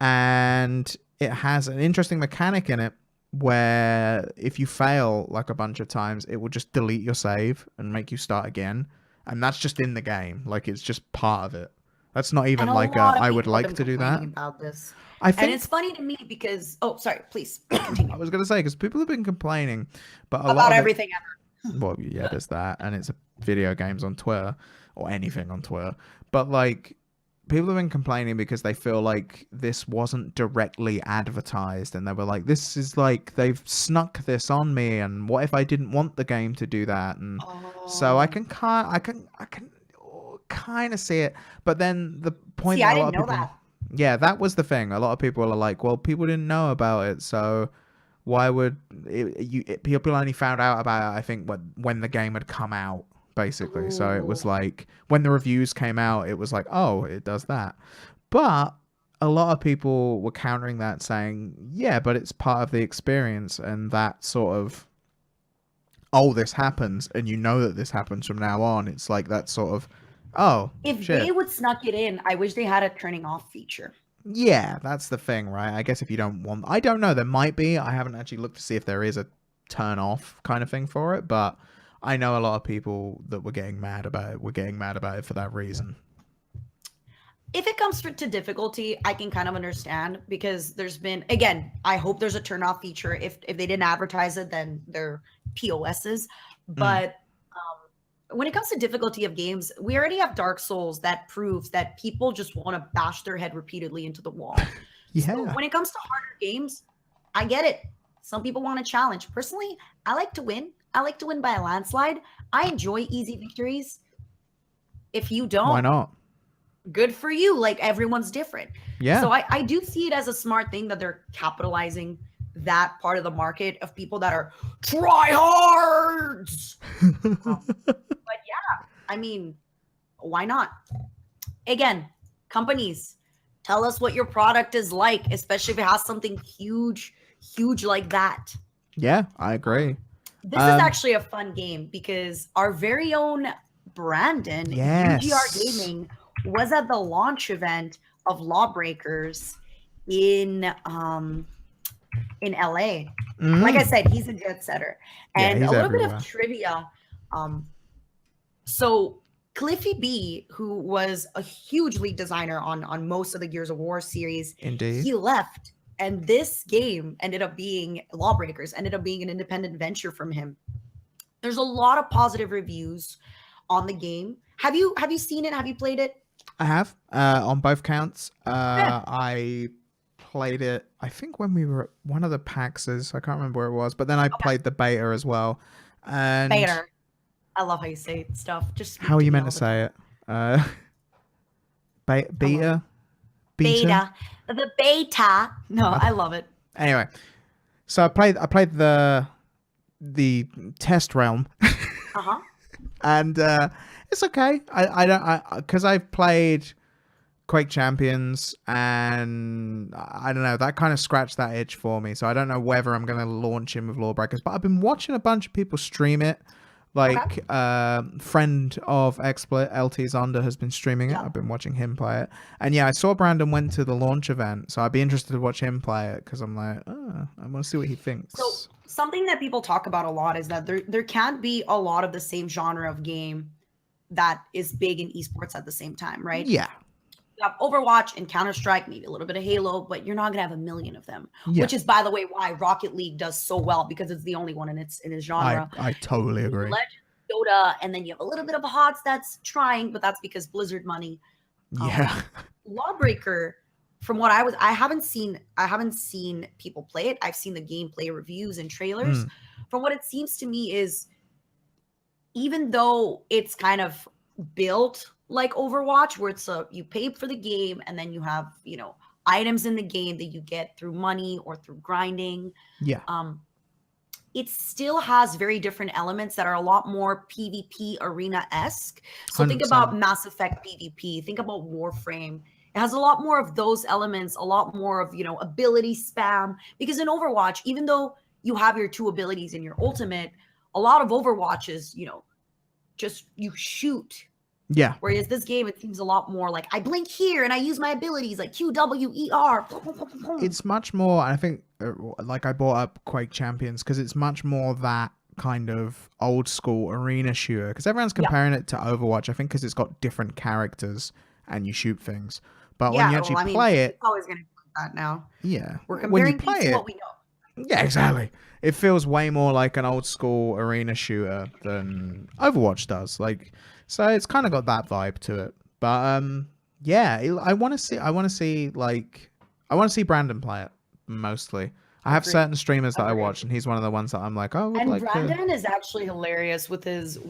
And it has an interesting mechanic in it where if you fail like a bunch of times, it will just delete your save and make you start again. And that's just in the game. Like, it's just part of it. That's not even like I would like to do that. About this. I think, and it's funny to me because sorry, please continue. I was gonna say, because people have been complaining, but about everything ever. Well, yeah, there's that, and it's video games on Twitter or anything on Twitter. But like, people have been complaining because they feel like this wasn't directly advertised, and they were like, "This is like they've snuck this on me." And what if I didn't want the game to do that? And so I can kind of see it, but then the point that a lot of people, that was the thing. A lot of people are like, well, people didn't know about it, so why would people only found out about it, I think, when the game had come out, basically. So it was like when the reviews came out, it was like, oh, it does that. But a lot of people were countering that, saying, yeah, but it's part of the experience, and that sort of, oh, this happens and you know that this happens from now on. It's like that sort of, oh, if they would snuck it in, I wish they had a turning off feature. Yeah, that's the thing, right? I guess if you don't want, I don't know, there might be. I haven't actually looked to see if there is a turn off kind of thing for it, but I know a lot of people that were getting mad about it for that reason. If it comes to difficulty, I can kind of understand, because there's been, again, I hope there's a turn off feature. If they didn't advertise it, then they're POSs. But when it comes to difficulty of games, we already have Dark Souls that proves that people just want to bash their head repeatedly into the wall. So when it comes to harder games, I get it. Some people want a challenge. Personally, I like to win. I like to win by a landslide. I enjoy easy victories. If you don't, why not? Good for you. Like, everyone's different. Yeah. So I do see it as a smart thing that they're capitalizing that part of the market of people that are tryhards. But yeah, I mean, why not? Again, companies, tell us what your product is like, especially if it has something huge huge like that. Yeah, I agree. This is actually a fun game because our very own Brandon, UGR Gaming, was at the launch event of Lawbreakers in LA. Like I said, he's a jet setter. And a little bit of trivia. So Cliffy B, who was a huge lead designer on most of the Gears of War series, he left. And this game ended up being Lawbreakers, ended up being an independent venture from him. There's a lot of positive reviews on the game. Have you seen it? Have you played it? I have, on both counts. I played it, I think, when we were at one of the PAXs. I can't remember where it was, but then I played the beta as well. And beta. I love how you say stuff. Just how are you meant to say it? Beta? Beta. The beta. No, I love it. Anyway, so I played the test realm. And it's okay. Because I've played Quake Champions, and I don't know, that kind of scratched that itch for me. So I don't know whether I'm going to launch in with Lawbreakers, but I've been watching a bunch of people stream it. Like, friend of XSplit, LT Zonda, has been streaming it. I've been watching him play it. And yeah, I saw Brandon went to the launch event, so I'd be interested to watch him play it, because I'm like, oh, I want to see what he thinks. So something that people talk about a lot is that there can't be a lot of the same genre of game that is big in esports at the same time, right? Yeah. You have Overwatch and Counter-Strike, maybe a little bit of Halo, but you're not going to have a million of them, which is, by the way, why Rocket League does so well, because it's the only one in its genre. I totally agree. Legend, Dota, and then you have a little bit of a HOTS that's trying, but that's because Blizzard money. Yeah. Lawbreaker, from what I haven't seen people play it. I've seen the gameplay reviews and trailers. From what it seems to me is, even though it's kind of built like Overwatch, where it's you pay for the game and then you have, items in the game that you get through money or through grinding. Yeah. It still has very different elements that are a lot more PvP arena-esque. So 100%. Think about Mass Effect PvP. Think about Warframe. It has a lot more of those elements, a lot more of, ability spam. Because in Overwatch, even though you have your 2 abilities in your ultimate, a lot of Overwatch is, just you shoot. Yeah. Whereas this game, it seems a lot more like I blink here and I use my abilities like QWER. It's much more, I think, like I brought up Quake Champions, because it's much more that kind of old school arena shooter. Because everyone's comparing it to Overwatch, I think, because it's got different characters and you shoot things. But when you actually play it, it's always going to be that now. Yeah. We're comparing things to what we know. Yeah, exactly. It feels way more like an old school arena shooter than Overwatch does. So it's kind of got that vibe to it. But yeah, I want to see Brandon play it mostly. I have certain streamers that I watch, and he's one of the ones that I'm like, oh. And Brandon is actually hilarious with his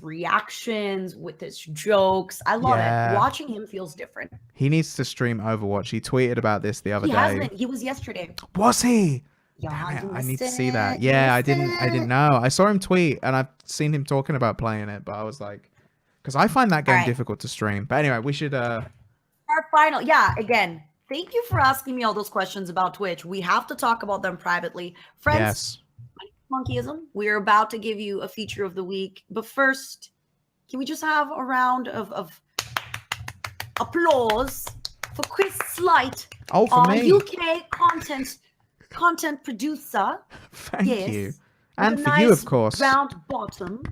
reactions, with his jokes. I love it. Watching him feels different. He needs to stream Overwatch. He tweeted about this the other day. He hasn't. He was yesterday. Was he? Damn it, I need to see that. Yeah, I didn't know. I saw him tweet, and I've seen him talking about playing it, but I was like, because I find that game difficult to stream. But anyway, we should our final. Yeah, again, thank you for asking me all those questions about Twitch. We have to talk about them privately. Friends, yes. Monkeyism, we're about to give you a feature of the week. But first, can we just have a round of applause for Chris Slight, for me. UK content producer. Thank you. And for you, of course. Round bottom.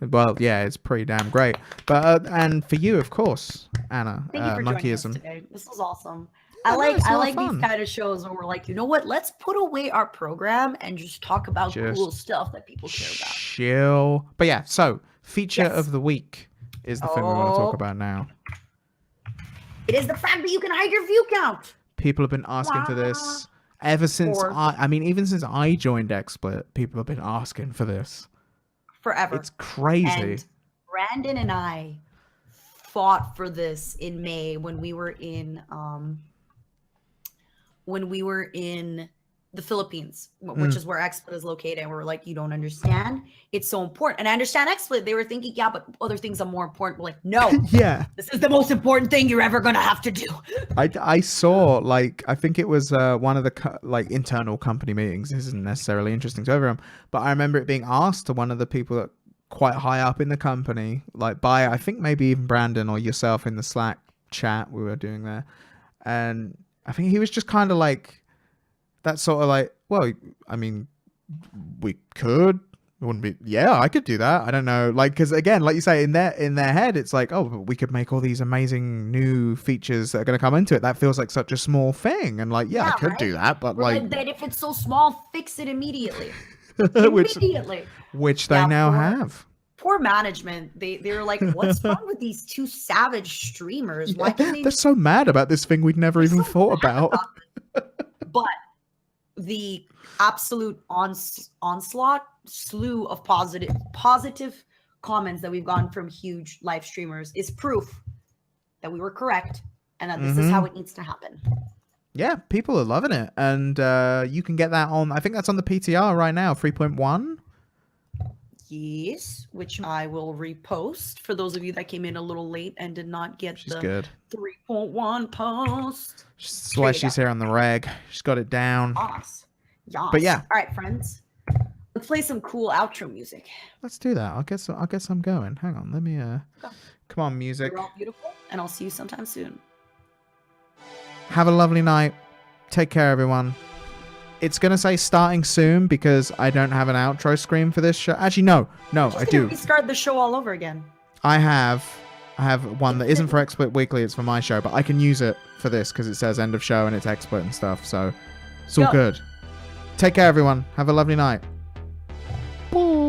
Well, yeah, it's pretty damn great. But and for you, of course, Anna. Thank you for joining us today. This was awesome. I like these kind of shows where we're like, you know what? Let's put away our program and just talk about cool stuff that people care about. Chill. But yeah, so feature of the week is the thing we want to talk about now. It is the fact that you can hide your view count. People have been asking for this ever since even since I joined XSplit. People have been asking for this. Forever. It's crazy. And Brandon and I fought for this in May when we were in the Philippines, which is where XSplit is located. And we're like, you don't understand. It's so important. And I understand XSplit. They were thinking, yeah, but other things are more important. We're like, no, Yeah. this is the most important thing you're ever going to have to do. I saw, like, I think it was one of the like internal company meetings. This isn't necessarily interesting to everyone, but I remember it being asked to one of the people that quite high up in the company, like by, I think maybe even Brandon or yourself in the Slack chat we were doing there. And I think he was just kind of like, that sort of like, well, I mean, we could, it wouldn't be, yeah, I could do that. I don't know. Like, cause again, like you say, in their head, it's like, oh, but we could make all these amazing new features that are going to come into it. That feels like such a small thing. And like, yeah, I could do that, but like that if it's so small, fix it immediately. which they now have. Poor management. They're like, what's wrong with these two savage streamers? Why can't they're so mad about this thing we'd never even thought about. But the absolute onslaught slew of positive comments that we've gotten from huge live streamers is proof that we were correct and that this is how it needs to happen. Yeah, people are loving it. And you can get that on, I think that's on the PTR right now, 3.1. Yes, which I will repost for those of you that came in a little late and did not get the 3.1 post. That's why she's here on the reg. She's got it down. Yes. But yeah. All right, friends. Let's play some cool outro music. Let's do that. I guess I'm going. Hang on. Let me come on, music. You're all beautiful, and I'll see you sometime soon. Have a lovely night. Take care, everyone. It's gonna say starting soon because I don't have an outro screen for this show. Actually, no, I do. Restart the show all over again. I have one that isn't for XSplit Weekly. It's for my show, but I can use it for this because it says end of show and it's XSplit and stuff. So it's all good. Take care, everyone. Have a lovely night. Bye.